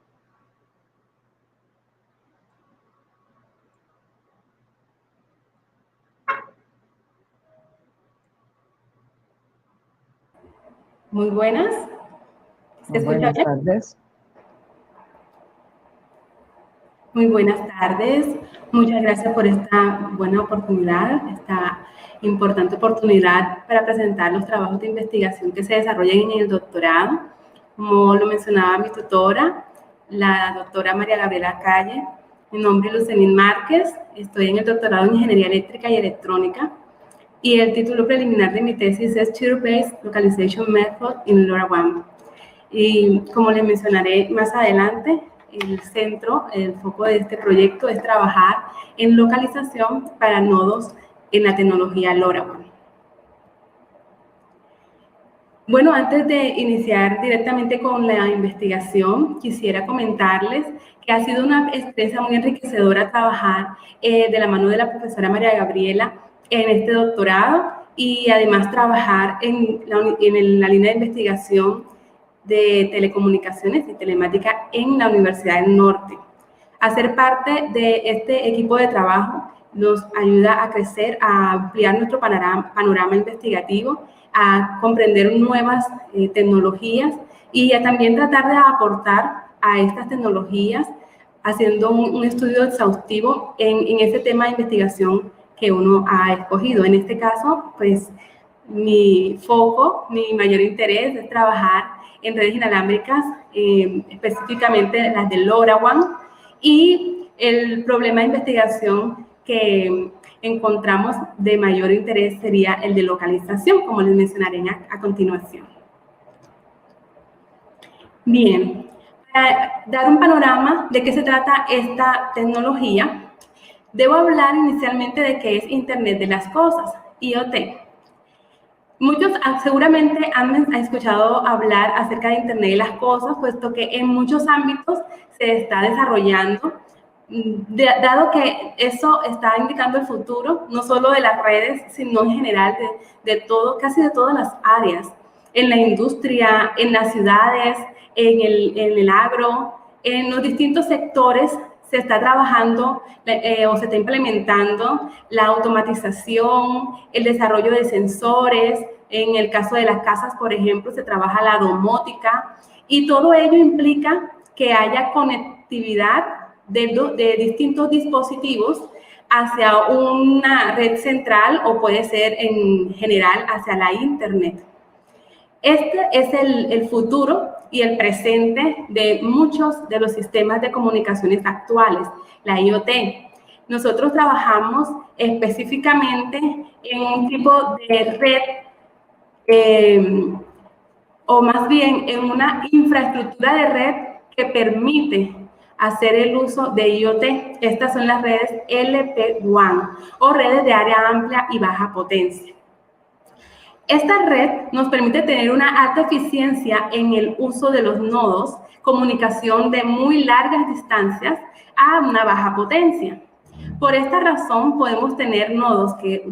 Muy buenas. Buenas tardes. Muy buenas tardes. Muchas gracias por esta buena oportunidad, esta importante oportunidad para presentar los trabajos de investigación que se desarrollan en el doctorado. Como lo mencionaba mi tutora, la doctora María Gabriela Calle. Mi nombre es Lucenit Márquez. Estoy en el doctorado en Ingeniería Eléctrica y Electrónica. Y el título preliminar de mi tesis es Tier-Based Localization Method in LoRaWAN. Y como les mencionaré más adelante, el foco de este proyecto es trabajar en localización para nodos en la tecnología LoRaWAN. Bueno, antes de iniciar directamente con la investigación, quisiera comentarles que ha sido una experiencia muy enriquecedora trabajar de la mano de la profesora María Gabriela en este doctorado y además trabajar en la línea de investigación de telecomunicaciones y telemática en la Universidad del Norte. Hacer parte de este equipo de trabajo nos ayuda a crecer, a ampliar nuestro panorama investigativo, a comprender nuevas tecnologías y a también tratar de aportar a estas tecnologías haciendo un estudio exhaustivo en ese tema de investigación que uno ha escogido. En este caso, pues, mi foco, mi mayor interés es trabajar en redes inalámbricas, específicamente las de LoRaWAN, y el problema de investigación que encontramos de mayor interés sería el de localización, como les mencionaré a continuación. Bien, para dar un panorama de qué se trata esta tecnología, debo hablar inicialmente de qué es Internet de las Cosas. IoT. Muchos seguramente han escuchado hablar acerca de Internet de las Cosas, puesto que en muchos ámbitos se está desarrollando, dado que eso está indicando el futuro, no solo de las redes, sino en general de todo, casi de todas las áreas, en la industria, en las ciudades, en el agro, en los distintos sectores se está trabajando o se está implementando la automatización, el desarrollo de sensores. En el caso de las casas, por ejemplo, se trabaja la domótica y todo ello implica que haya conectividad de distintos dispositivos hacia una red central o puede ser en general hacia la Internet. Este es el futuro y el presente de muchos de los sistemas de comunicaciones actuales, la IoT. Nosotros trabajamos específicamente en un tipo de red, o más bien en una infraestructura de red que permite hacer el uso de IoT. Estas son las redes LPWAN o redes de área amplia y baja potencia. Esta red nos permite tener una alta eficiencia en el uso de los nodos, comunicación de muy largas distancias a una baja potencia. Por esta razón podemos tener nodos que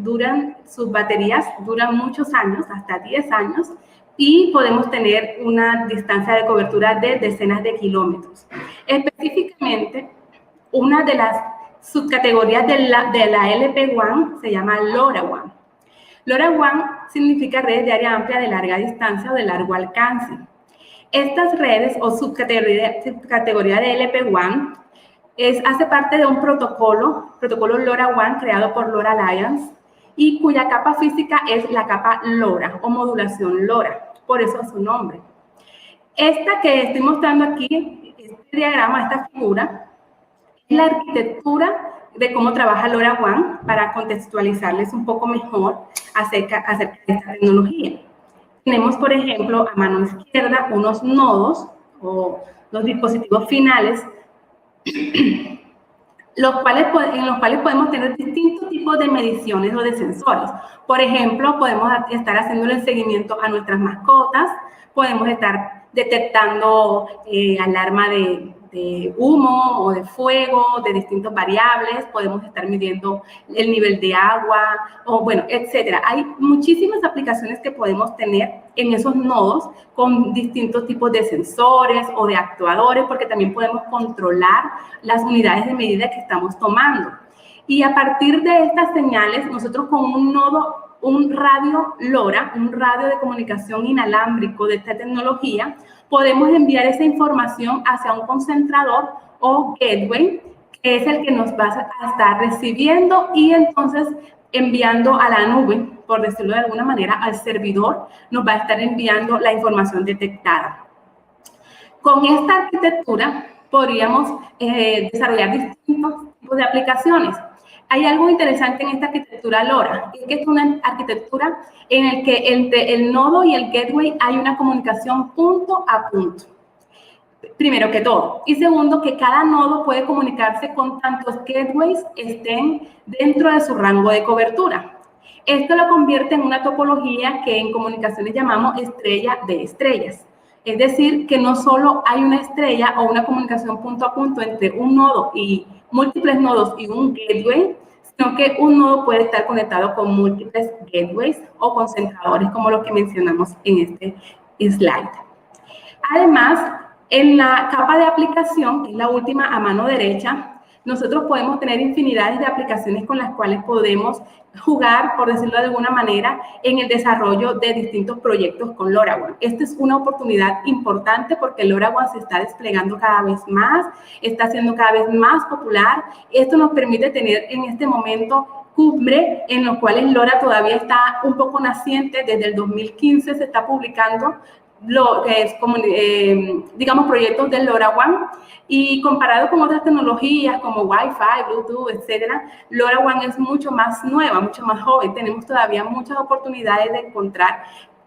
sus baterías duran muchos años, hasta 10 años, y podemos tener una distancia de cobertura de decenas de kilómetros. Específicamente, una de las subcategorías de la LPWAN se llama LoRaWAN. LoRaWAN significa redes de área amplia de larga distancia o de largo alcance. Estas redes o subcategoría de LPWAN hace parte de un protocolo LoRaWAN creado por LoRa Alliance y cuya capa física es la capa LoRa o modulación LoRa, por eso es su nombre. Esta que estoy mostrando aquí, este diagrama, esta figura, es la arquitectura de cómo trabaja LoRaWAN para contextualizarles un poco mejor acerca de esta tecnología. Tenemos, por ejemplo, a mano izquierda unos nodos o los dispositivos finales en los cuales podemos tener distintos tipos de mediciones o de sensores. Por ejemplo, podemos estar haciendo el seguimiento a nuestras mascotas, podemos estar detectando alarma de humo o de fuego, de distintas variables, podemos estar midiendo el nivel de agua, o bueno, etcétera. Hay muchísimas aplicaciones que podemos tener en esos nodos con distintos tipos de sensores o de actuadores, porque también podemos controlar las unidades de medida que estamos tomando. Y a partir de estas señales, nosotros con un nodo, un radio LoRa, un radio de comunicación inalámbrico de esta tecnología, podemos enviar esa información hacia un concentrador o gateway, que es el que nos va a estar recibiendo y entonces enviando a la nube, por decirlo de alguna manera, al servidor, nos va a estar enviando la información detectada. Con esta arquitectura podríamos desarrollar distintos tipos de aplicaciones. Hay algo interesante en esta arquitectura LoRa, es que es una arquitectura en la que entre el nodo y el gateway hay una comunicación punto a punto, primero que todo. Y segundo, que cada nodo puede comunicarse con tantos gateways estén dentro de su rango de cobertura. Esto lo convierte en una topología que en comunicaciones llamamos estrella de estrellas. Es decir, que no solo hay una estrella o una comunicación punto a punto entre un nodo y múltiples nodos y un gateway, sino que un nodo puede estar conectado con múltiples gateways o concentradores, como lo que mencionamos en este slide. Además, en la capa de aplicación, que es la última a mano derecha, nosotros podemos tener infinidades de aplicaciones con las cuales podemos jugar, por decirlo de alguna manera, en el desarrollo de distintos proyectos con LoRaWAN. Esta es una oportunidad importante porque LoRaWAN se está desplegando cada vez más, está siendo cada vez más popular. Esto nos permite tener en este momento cumbre en los cuales LoRa todavía está un poco naciente. Desde el 2015 se está publicando lo que es como, digamos, proyectos de LoRaWAN, y comparado con otras tecnologías como Wi-Fi, Bluetooth, etcétera, LoRaWAN es mucho más nueva, mucho más joven. Tenemos todavía muchas oportunidades de encontrar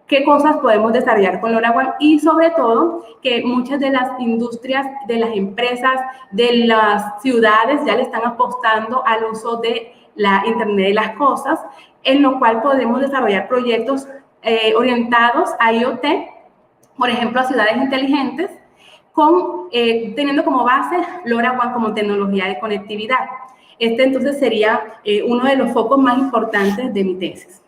qué cosas podemos desarrollar con LoRaWAN y sobre todo que muchas de las industrias, de las empresas, de las ciudades ya le están apostando al uso de la Internet de las Cosas, en lo cual podemos desarrollar proyectos orientados a IoT, por ejemplo, a ciudades inteligentes, teniendo como base LoRaWAN como tecnología de conectividad. Este entonces sería uno de los focos más importantes de mi tesis.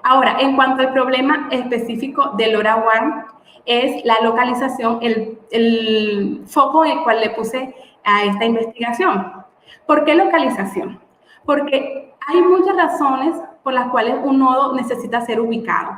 Ahora, en cuanto al problema específico de LoRaWAN, es la localización, el foco en el cual le puse a esta investigación. ¿Por qué localización? Porque hay muchas razones por las cuales un nodo necesita ser ubicado.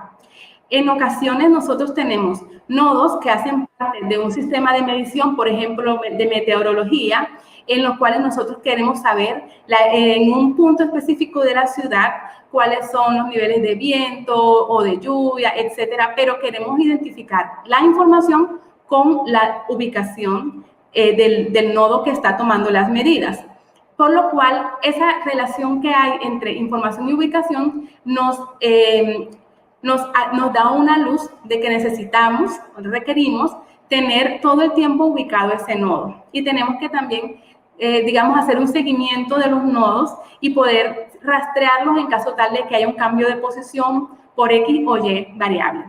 En ocasiones nosotros tenemos nodos que hacen parte de un sistema de medición, por ejemplo, de meteorología, en los cuales nosotros queremos saber en un punto específico de la ciudad cuáles son los niveles de viento o de lluvia, etcétera, pero queremos identificar la información con la ubicación del nodo que está tomando las medidas. Por lo cual, esa relación que hay entre información y ubicación nos da una luz de que necesitamos, requerimos, tener todo el tiempo ubicado ese nodo. Y tenemos que también, digamos, hacer un seguimiento de los nodos y poder rastrearlos en caso tal de que haya un cambio de posición por X o Y variable.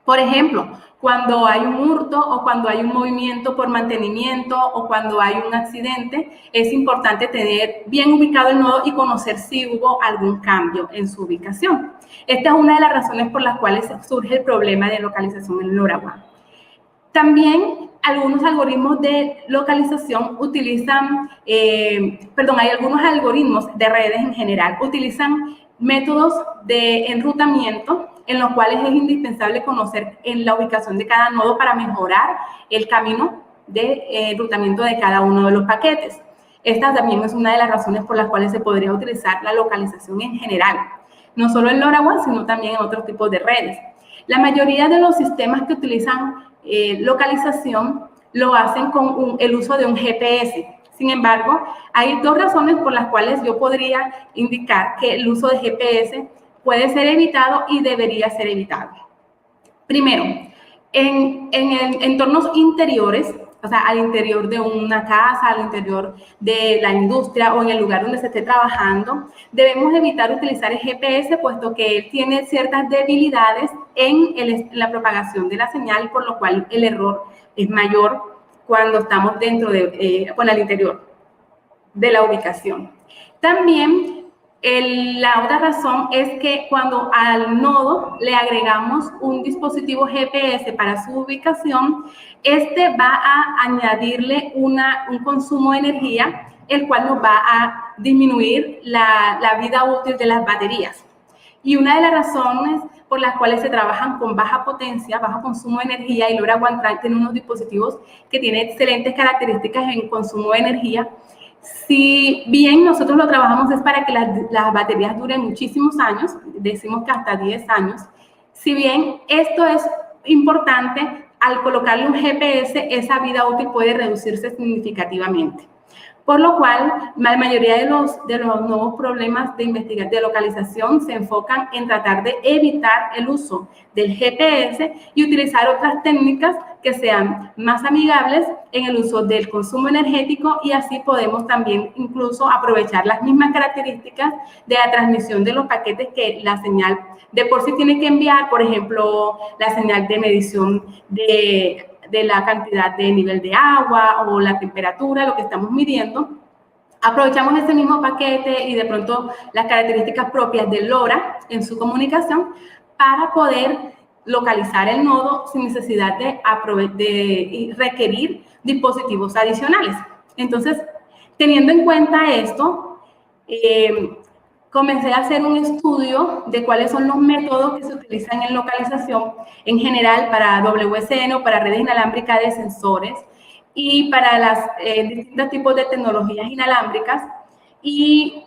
Por ejemplo, cuando hay un hurto o cuando hay un movimiento por mantenimiento o cuando hay un accidente, es importante tener bien ubicado el nodo y conocer si hubo algún cambio en su ubicación. Esta es una de las razones por las cuales surge el problema de localización en LoRaWAN. También algunos algoritmos de localización utilizan, hay algunos algoritmos de redes en general, utilizan métodos de enrutamiento en los cuales es indispensable conocer en la ubicación de cada nodo para mejorar el camino de enrutamiento de cada uno de los paquetes. Esta también es una de las razones por las cuales se podría utilizar la localización en general, no solo en LoRaWAN, sino también en otros tipos de redes. La mayoría de los sistemas que utilizan localización lo hacen con el uso de un GPS. Sin embargo, hay dos razones por las cuales yo podría indicar que el uso de GPS puede ser evitado y debería ser evitado. Primero, en entornos interiores, o sea, al interior de una casa, al interior de la industria o en el lugar donde se esté trabajando, debemos evitar utilizar el GPS, puesto que él tiene ciertas debilidades en la propagación de la señal, por lo cual el error es mayor cuando estamos dentro al interior de la ubicación. También la otra razón es que cuando al nodo le agregamos un dispositivo GPS para su ubicación, este va a añadirle un consumo de energía, el cual nos va a disminuir la vida útil de las baterías. Y una de las razones por las cuales se trabajan con baja potencia, bajo consumo de energía, y LoRaWAN tiene unos dispositivos que tienen excelentes características en consumo de energía. Si bien nosotros lo trabajamos es para que las baterías duren muchísimos años, decimos que hasta 10 años, si bien esto es importante, al colocarle un GPS, esa vida útil puede reducirse significativamente. Por lo cual, la mayoría de los nuevos problemas de localización se enfocan en tratar de evitar el uso del GPS y utilizar otras técnicas que sean más amigables en el uso del consumo energético, y así podemos también incluso aprovechar las mismas características de la transmisión de los paquetes que la señal de por sí tiene que enviar, por ejemplo, la señal de medición de la cantidad de nivel de agua o la temperatura, lo que estamos midiendo. Aprovechamos ese mismo paquete y de pronto las características propias del LoRa en su comunicación para poder localizar el nodo sin necesidad de requerir dispositivos adicionales. Entonces, teniendo en cuenta esto, comencé a hacer un estudio de cuáles son los métodos que se utilizan en localización en general para WSN o para redes inalámbricas de sensores y para los distintos tipos de tecnologías inalámbricas. Y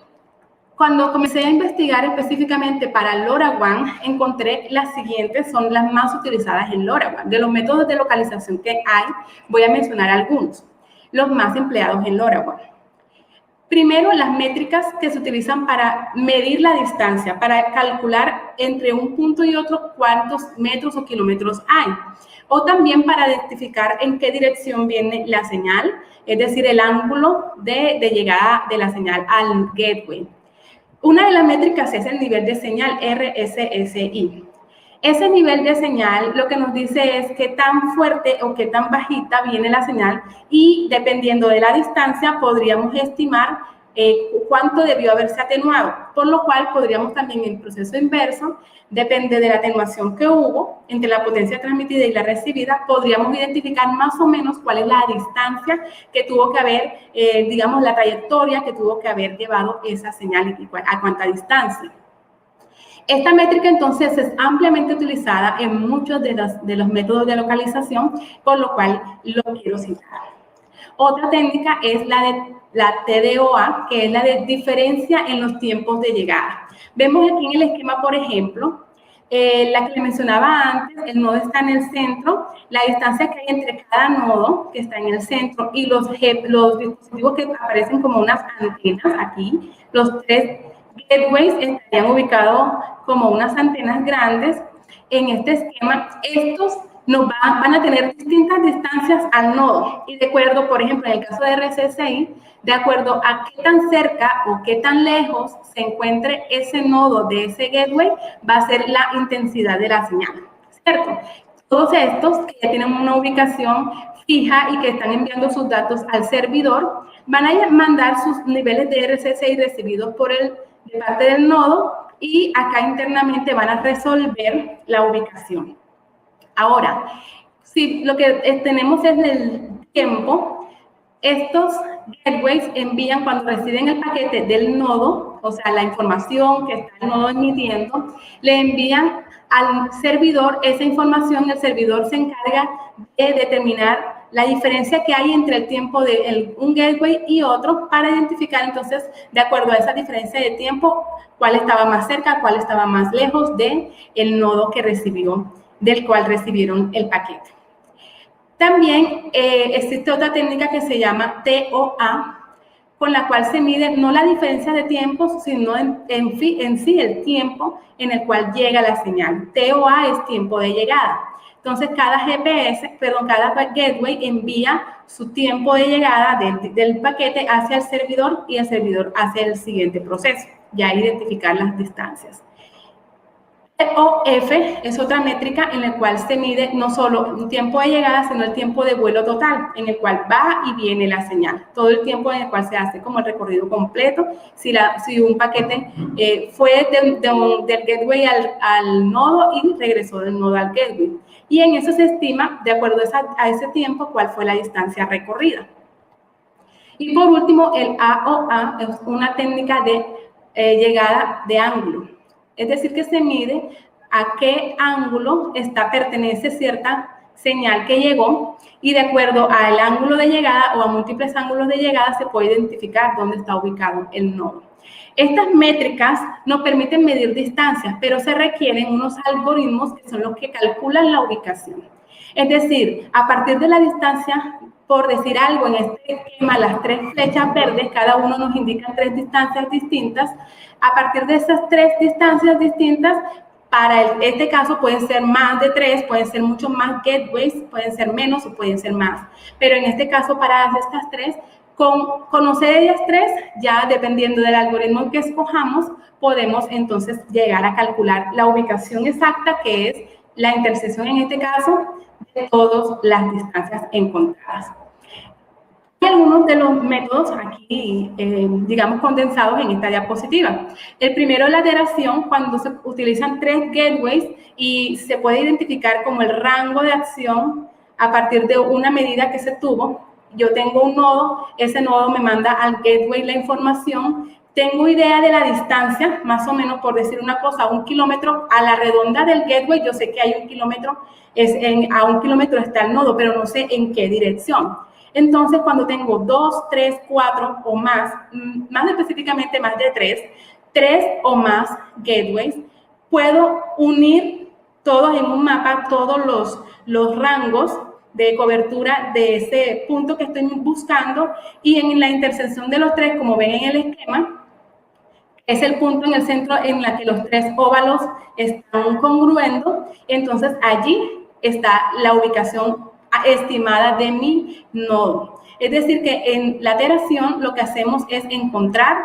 cuando comencé a investigar específicamente para LoRaWAN, encontré las siguientes, son las más utilizadas en LoRaWAN. De los métodos de localización que hay, voy a mencionar algunos, los más empleados en LoRaWAN. Primero, las métricas que se utilizan para medir la distancia, para calcular entre un punto y otro cuántos metros o kilómetros hay. O también para identificar en qué dirección viene la señal, es decir, el ángulo de llegada de la señal al gateway. Una de las métricas es el nivel de señal RSSI. Ese nivel de señal lo que nos dice es qué tan fuerte o qué tan bajita viene la señal y dependiendo de la distancia podríamos estimar cuánto debió haberse atenuado, por lo cual podríamos también en el proceso inverso, depende de la atenuación que hubo entre la potencia transmitida y la recibida, podríamos identificar más o menos cuál es la distancia que tuvo que haber, digamos, la trayectoria que tuvo que haber llevado esa señal y a cuánta distancia. Esta métrica entonces es ampliamente utilizada en muchos de los métodos de localización, por lo cual lo quiero citar. Otra técnica es la de la TDOA, que es la de diferencia en los tiempos de llegada. Vemos aquí en el esquema, por ejemplo, la que le mencionaba antes, el nodo está en el centro, la distancia que hay entre cada nodo que está en el centro y los dispositivos que aparecen como unas antenas aquí, los tres gateways estarían ubicados como unas antenas grandes. En este esquema, estos van a tener distintas distancias al nodo y de acuerdo, por ejemplo, en el caso de RSSI, de acuerdo a qué tan cerca o qué tan lejos se encuentre ese nodo de ese gateway, va a ser la intensidad de la señal, ¿cierto? Todos estos que ya tienen una ubicación fija y que están enviando sus datos al servidor, van a mandar sus niveles de RSSI recibidos de parte del nodo y acá internamente van a resolver la ubicación. Ahora, si lo que tenemos es el tiempo, estos gateways envían cuando reciben el paquete del nodo, o sea, la información que está el nodo emitiendo, le envían al servidor esa información. El servidor se encarga de determinar la diferencia que hay entre el tiempo de un gateway y otro para identificar entonces, de acuerdo a esa diferencia de tiempo, cuál estaba más cerca, cuál estaba más lejos del nodo que recibió, del cual recibieron el paquete. También existe otra técnica que se llama TOA, con la cual se mide no la diferencia de tiempos, sino en sí el tiempo en el cual llega la señal. TOA es tiempo de llegada. Entonces, cada gateway envía su tiempo de llegada del paquete hacia el servidor y el servidor hace el siguiente proceso, ya identificar las distancias. TOF es otra métrica en la cual se mide no solo el tiempo de llegada, sino el tiempo de vuelo total, en el cual va y viene la señal. Todo el tiempo en el cual se hace como el recorrido completo, si un paquete fue del gateway al nodo y regresó del nodo al gateway. Y en eso se estima, de acuerdo a ese tiempo, cuál fue la distancia recorrida. Y por último, el AOA es una técnica de llegada de ángulo. Es decir, que se mide a qué ángulo pertenece cierta señal que llegó y de acuerdo al ángulo de llegada o a múltiples ángulos de llegada se puede identificar dónde está ubicado el nodo. Estas métricas nos permiten medir distancias, pero se requieren unos algoritmos que son los que calculan la ubicación. Es decir, a partir de la distancia, por decir algo, en este esquema, las tres flechas verdes, cada uno nos indica tres distancias distintas. A partir de esas tres distancias distintas, para este caso pueden ser más de 3, pueden ser mucho más gateways, pueden ser menos o pueden ser más. Pero en este caso, para estas tres, con conocer ellas tres, ya dependiendo del algoritmo que escojamos, podemos entonces llegar a calcular la ubicación exacta, que es la intersección en este caso de todas las distancias encontradas. Hay algunos de los métodos aquí, digamos, condensados en esta diapositiva. El primero es la iteración, cuando se utilizan tres gateways y se puede identificar como el rango de acción a partir de una medida que se tuvo. Yo tengo un nodo, ese nodo me manda al gateway la información, tengo idea de la distancia, más o menos, por decir una cosa, 1 kilómetro a la redonda del gateway, yo sé que hay 1 kilómetro, a 1 kilómetro está el nodo, pero no sé en qué dirección. Entonces, cuando tengo 2, 3, 4 o más específicamente más de 3 o más gateways, puedo unir todos en un mapa, todos los rangos de cobertura de ese punto que estoy buscando y en la intersección de los tres, como ven en el esquema, es el punto en el centro en la que los tres óvalos están congruendo, entonces allí está la ubicación estimada de mi nodo. Es decir, que en la iteración lo que hacemos es encontrar,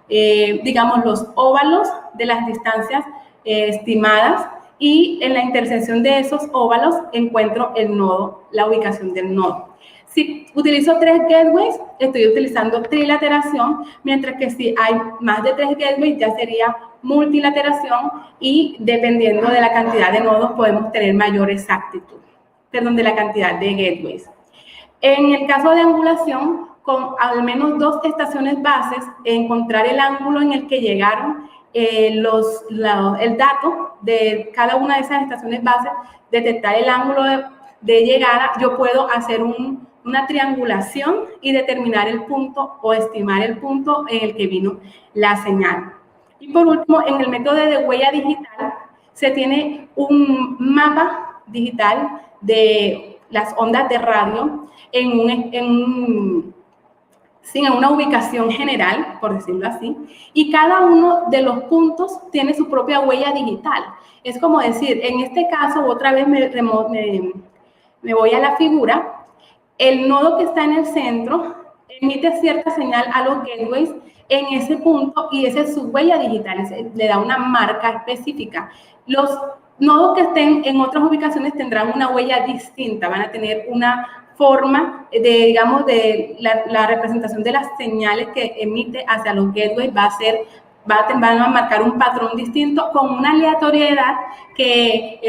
digamos, los óvalos de las distancias estimadas, y en la intersección de esos óvalos encuentro el nodo, la ubicación del nodo. Si utilizo 3 gateways, estoy utilizando trilateración, mientras que si hay más de 3 gateways ya sería multilateración, y dependiendo de la cantidad de nodos podemos tener mayor exactitud, perdón, de la cantidad de gateways. En el caso de angulación, con al menos 2 estaciones bases, encontrar el ángulo en el que llegaron el dato de cada una de esas estaciones bases, detectar el ángulo de llegada, yo puedo hacer una triangulación y determinar el punto o estimar el punto en el que vino la señal. Y por último, en el método de huella digital, se tiene un mapa digital de las ondas de radio en una ubicación general, por decirlo así, y cada uno de los puntos tiene su propia huella digital. Es como decir, en este caso, otra vez me voy a la figura, el nodo que está en el centro emite cierta señal a los gateways en ese punto, y esa es su huella digital, le da una marca específica. Los nodos que estén en otras ubicaciones tendrán una huella distinta, van a tener una forma digamos, de la representación de las señales que emite hacia los gateways van a marcar un patrón distinto con una aleatoriedad que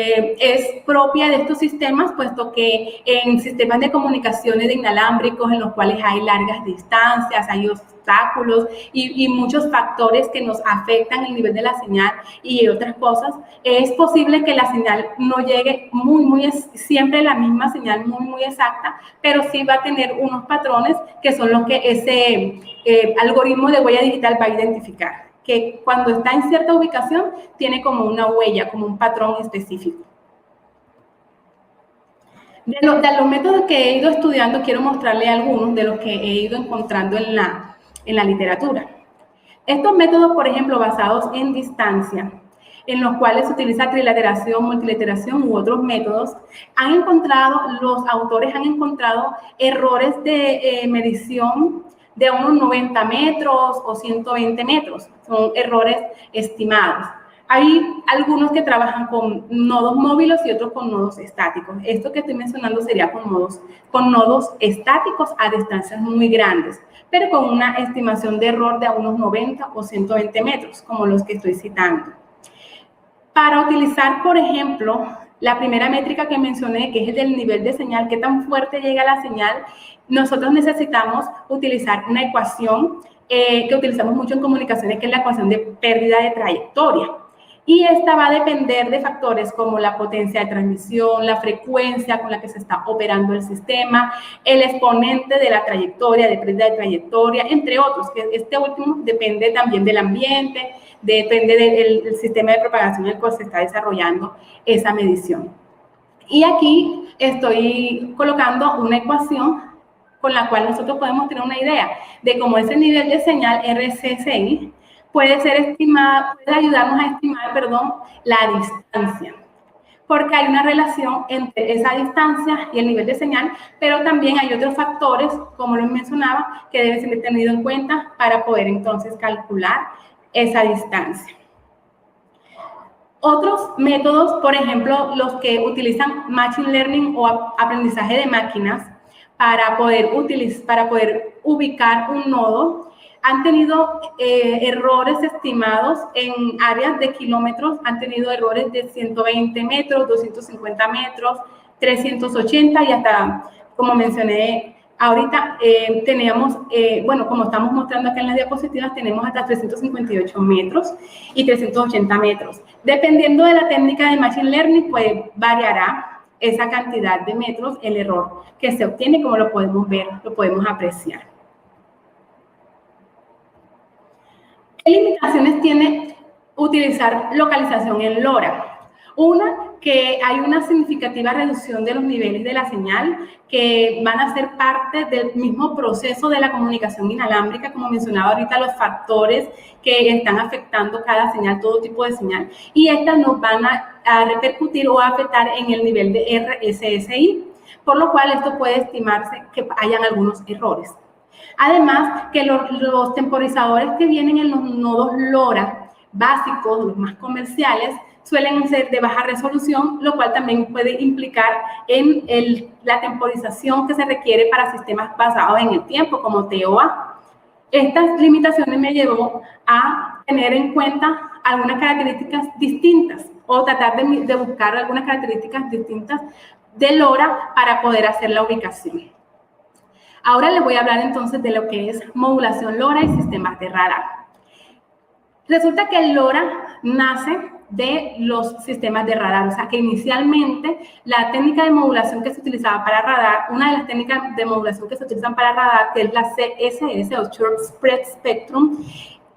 es propia de estos sistemas, puesto que en sistemas de comunicaciones de inalámbricos en los cuales hay largas distancias, hay obstáculos y muchos factores que nos afectan el nivel de la señal y otras cosas, es posible que la señal no llegue siempre la misma señal muy exacta, pero sí va a tener unos patrones que son los que ese algoritmo de huella digital va a identificar, que cuando está en cierta ubicación tiene como una huella, como un patrón específico. De los métodos que he ido estudiando, quiero mostrarle algunos de los que he ido encontrando en la literatura. Estos métodos, por ejemplo, basados en distancia, en los cuales se utiliza trilateración, multilateración u otros métodos, los autores han encontrado errores de medición de unos 90 metros o 120 metros. Son errores estimados. Hay algunos que trabajan con nodos móviles y otros con nodos estáticos. Esto que estoy mencionando sería con nodos estáticos a distancias muy grandes, pero con una estimación de error de unos 90 o 120 metros, como los que estoy citando. Para utilizar, por ejemplo, la primera métrica que mencioné, que es el del nivel de señal, qué tan fuerte llega la señal, nosotros necesitamos utilizar una ecuación que utilizamos mucho en comunicaciones, que es la ecuación de pérdida de trayectoria. Y esta va a depender de factores como la potencia de transmisión, la frecuencia con la que se está operando el sistema, el exponente de la trayectoria, de pérdida de trayectoria, entre otros, que este último depende también del ambiente, depende del sistema de propagación en el cual se está desarrollando esa medición. Y aquí estoy colocando una ecuación con la cual nosotros podemos tener una idea de cómo ese nivel de señal RCCI puede ayudarnos a estimar, la distancia. Porque hay una relación entre esa distancia y el nivel de señal, pero también hay otros factores, como les mencionaba, que deben ser tenidos en cuenta para poder entonces calcular esa distancia. Otros métodos, por ejemplo, los que utilizan Machine Learning o aprendizaje de máquinas para poder ubicar un nodo, han tenido errores estimados en áreas de kilómetros, han tenido errores de 120 metros, 250 metros, 380 y hasta, como mencioné ahorita, teníamos, como estamos mostrando acá en las diapositivas, tenemos hasta 358 metros y 380 metros. Dependiendo de la técnica de Machine Learning, pues variará esa cantidad de metros, el error que se obtiene, como lo podemos ver, lo podemos apreciar. ¿Qué limitaciones tiene utilizar localización en LoRa? Una, que hay una significativa reducción de los niveles de la señal que van a ser parte del mismo proceso de la comunicación inalámbrica, como mencionaba ahorita, los factores que están afectando cada señal, todo tipo de señal, y estas nos van a repercutir o a afectar en el nivel de RSSI. por lo cual esto puede estimarse que hayan algunos errores. Además, que los temporizadores que vienen en los nodos LoRa básicos, los más comerciales, suelen ser de baja resolución, lo cual también puede implicar en la temporización que se requiere para sistemas basados en el tiempo, como TOA. Estas limitaciones me llevó a tener en cuenta algunas características distintas o tratar de buscar algunas características distintas de LoRa para poder hacer la ubicación. Ahora les voy a hablar entonces de lo que es modulación LoRa y sistemas de radar. Resulta que el LoRa nace de los sistemas de radar, o sea que inicialmente la técnica de modulación que se utilizaba para radar, una de las técnicas de modulación que se utilizan para radar, que es la CSS o Short Spread Spectrum,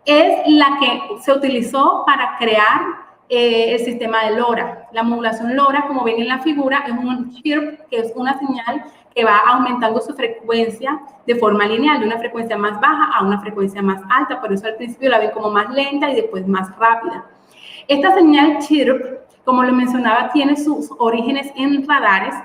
es la que se utilizó para crear el sistema de LoRa. La modulación LoRa, como ven en la figura, es un chirp, que es una señal que va aumentando su frecuencia de forma lineal, de una frecuencia más baja a una frecuencia más alta. Por eso al principio la ven como más lenta y después más rápida. Esta señal chirp, como lo mencionaba, tiene sus orígenes en radares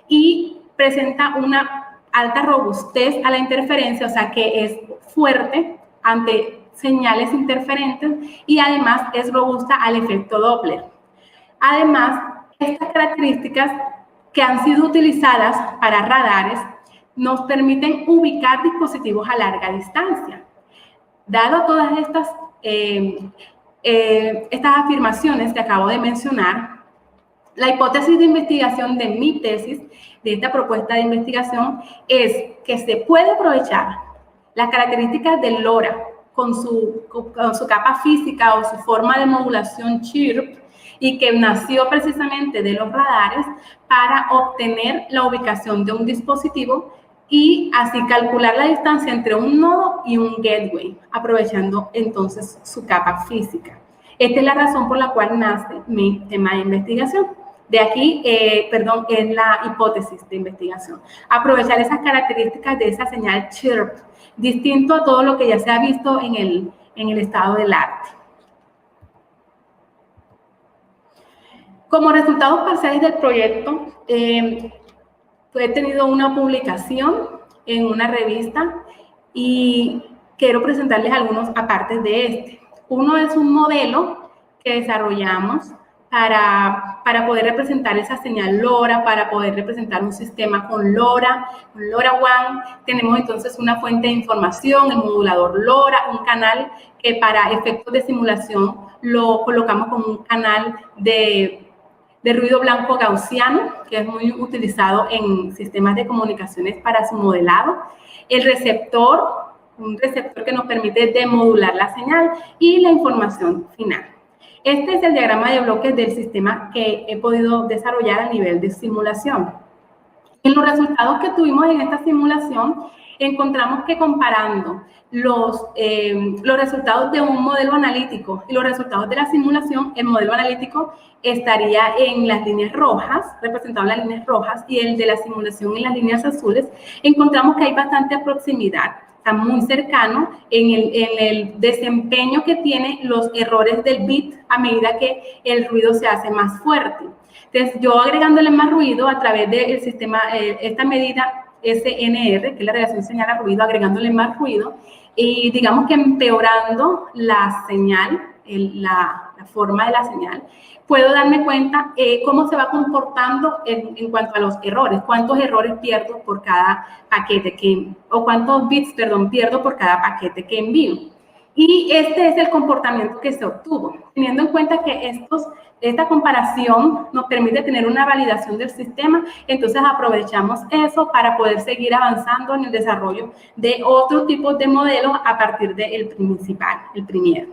y presenta una alta robustez a la interferencia, o sea que es fuerte ante señales interferentes y además es robusta al efecto Doppler. Además, estas características que han sido utilizadas para radares nos permiten ubicar dispositivos a larga distancia. Dado todas estas afirmaciones que acabo de mencionar, la hipótesis de investigación de mi tesis, de esta propuesta de investigación, es que se puede aprovechar las características del LoRa con su capa física o su forma de modulación chirp, y que nació precisamente de los radares para obtener la ubicación de un dispositivo y así calcular la distancia entre un nodo y un gateway, aprovechando entonces su capa física. Esta es la razón por la cual nace mi tema de investigación. De aquí, es la hipótesis de investigación. Aprovechar esas características de esa señal chirp, distinto a todo lo que ya se ha visto en el estado del arte. Como resultados parciales del proyecto, he tenido una publicación en una revista y quiero presentarles algunos apartes de este. Uno es un modelo que desarrollamos para poder representar esa señal LoRa, para poder representar un sistema con LoRaWAN. Tenemos entonces una fuente de información, el modulador LoRa, un canal que para efectos de simulación lo colocamos como un canal de ruido blanco gaussiano, que es muy utilizado en sistemas de comunicaciones para su modelado. El receptor, un receptor que nos permite demodular la señal y la información final. Este es el diagrama de bloques del sistema que he podido desarrollar a nivel de simulación. En los resultados que tuvimos en esta simulación, encontramos que comparando los resultados de un modelo analítico y los resultados de la simulación, el modelo analítico estaría en las líneas rojas, representado en las líneas rojas, y el de la simulación en las líneas azules. Encontramos que hay bastante proximidad, está muy cercano en el desempeño que tiene los errores del bit a medida que el ruido se hace más fuerte. Entonces, yo agregándole más ruido a través del sistema, esta medida SNR, que es la relación señal a ruido, agregándole más ruido, y digamos que empeorando la señal, la forma de la señal, puedo darme cuenta cómo se va comportando en cuanto a los errores, cuántos errores pierdo por cada paquete cuántos bits, pierdo por cada paquete que envío. Y este es el comportamiento que se obtuvo, teniendo en cuenta que esta comparación nos permite tener una validación del sistema. Entonces aprovechamos eso para poder seguir avanzando en el desarrollo de otros tipos de modelos a partir del principal, el primero.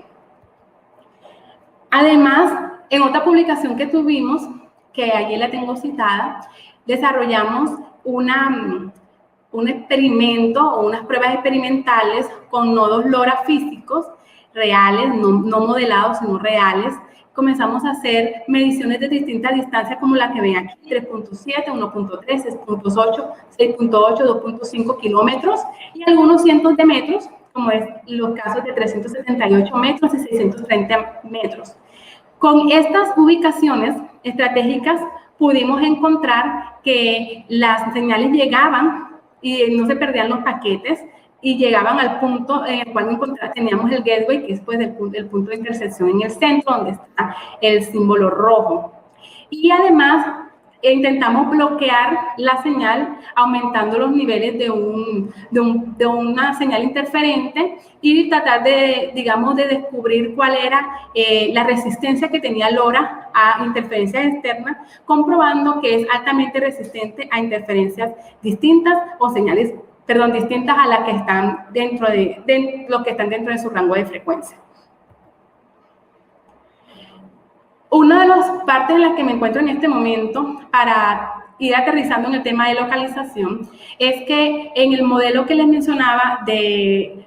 Además, en otra publicación que tuvimos, que allí la tengo citada, desarrollamos un experimento o unas pruebas experimentales con nodos LoRa físicos reales, no modelados, sino reales. Comenzamos a hacer mediciones de distintas distancias como la que ven aquí, 3.7, 1.3, 6.8, 6.8, 2.5 kilómetros y algunos cientos de metros, como es los casos de 378 metros y 630 metros. Con estas ubicaciones estratégicas pudimos encontrar que las señales llegaban y no se perdían los paquetes y llegaban al punto en el cual teníamos el gateway, que es pues el punto de intersección en el centro, donde está el símbolo rojo. Y además intentamos bloquear la señal aumentando los niveles de una señal interferente y tratar de, digamos, de descubrir cuál era la resistencia que tenía LoRa a interferencias externas, comprobando que es altamente resistente a interferencias distintas o señales, perdón, distintas a las que están dentro de su rango de frecuencia. Una de las partes en las que me encuentro en este momento para ir aterrizando en el tema de localización es que en el modelo que les mencionaba, el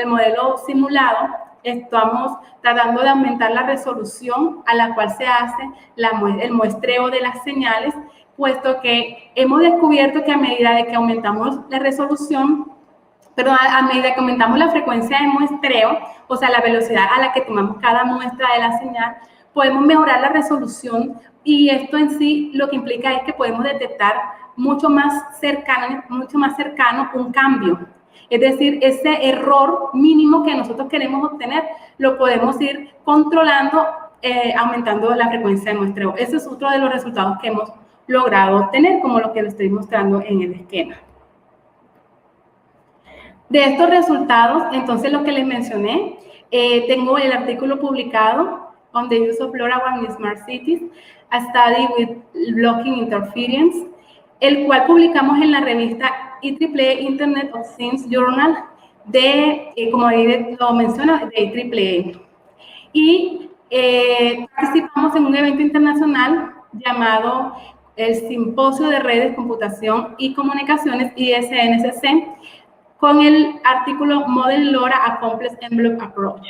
modelo simulado, estamos tratando de aumentar la resolución a la cual se hace el muestreo de las señales, puesto que hemos descubierto que a medida de que aumentamos la resolución, pero a medida que aumentamos la frecuencia de muestreo, o sea, la velocidad a la que tomamos cada muestra de la señal, podemos mejorar la resolución y esto en sí lo que implica es que podemos detectar mucho más cercano un cambio. Es decir, ese error mínimo que nosotros queremos obtener lo podemos ir controlando, aumentando la frecuencia de muestreo. Ese es otro de los resultados que hemos logrado obtener, como lo que les estoy mostrando en el esquema. De estos resultados, entonces lo que les mencioné, tengo el artículo publicado on the use of LoRaWAN in smart cities, a study with blocking interference, el cual publicamos en la revista IEEE Internet of Things Journal como lo menciona, de IEEE. Y participamos en un evento internacional llamado el Simposio de Redes, Computación y Comunicaciones, ISNCC, con el artículo Model LoRa a Complex Envelope Approach.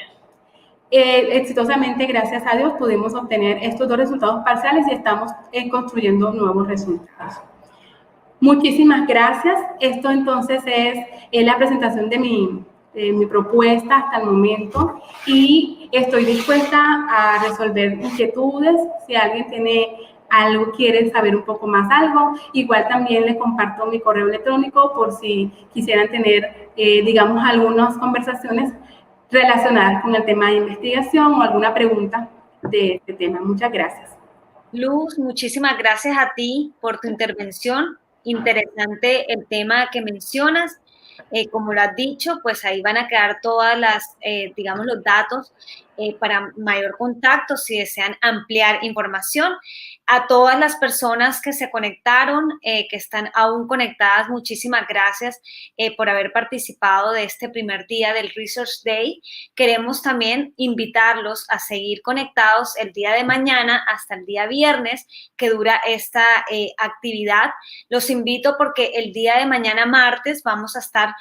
Exitosamente, gracias a Dios, pudimos obtener estos dos resultados parciales y estamos construyendo nuevos resultados. Muchísimas gracias. Esto entonces es la presentación de mi propuesta hasta el momento y estoy dispuesta a resolver inquietudes. Si alguien tiene algo, quiere saber un poco más algo, igual también les comparto mi correo electrónico por si quisieran tener, digamos, algunas conversaciones relacionadas con el tema de investigación o alguna pregunta de este tema. Muchas gracias. Luz, muchísimas gracias a ti por tu intervención. Interesante el tema que mencionas. Como lo has dicho, pues ahí van a quedar todas las, digamos, los datos para mayor contacto si desean ampliar información. A todas las personas que se conectaron, que están aún conectadas, muchísimas gracias por haber participado de este primer día del Research Day. Queremos también invitarlos a seguir conectados el día de mañana hasta el día viernes que dura esta actividad. Los invito porque el día de mañana martes vamos a estar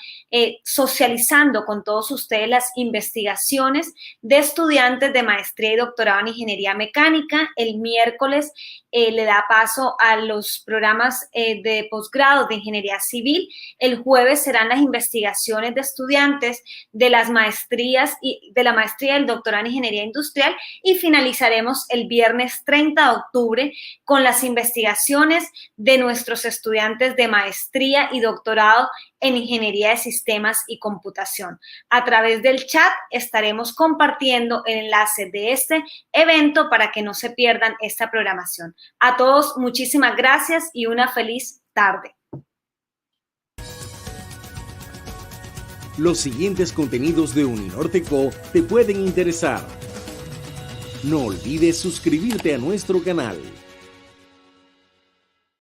socializando con todos ustedes las investigaciones de estudiantes de maestría y doctorado en ingeniería mecánica. El miércoles le da paso a los programas de posgrado de ingeniería civil. El jueves serán las investigaciones de estudiantes de las maestrías y de la maestría del doctorado en ingeniería industrial y finalizaremos el viernes 30 de octubre con las investigaciones de nuestros estudiantes de maestría y doctorado en ingeniería de sistemas y computación. A través del chat estaremos compartiendo el enlace de este evento para que no se pierdan esta programación. A todos, muchísimas gracias y una feliz tarde. Los siguientes contenidos de Uninorte.co te pueden interesar. No olvides suscribirte a nuestro canal.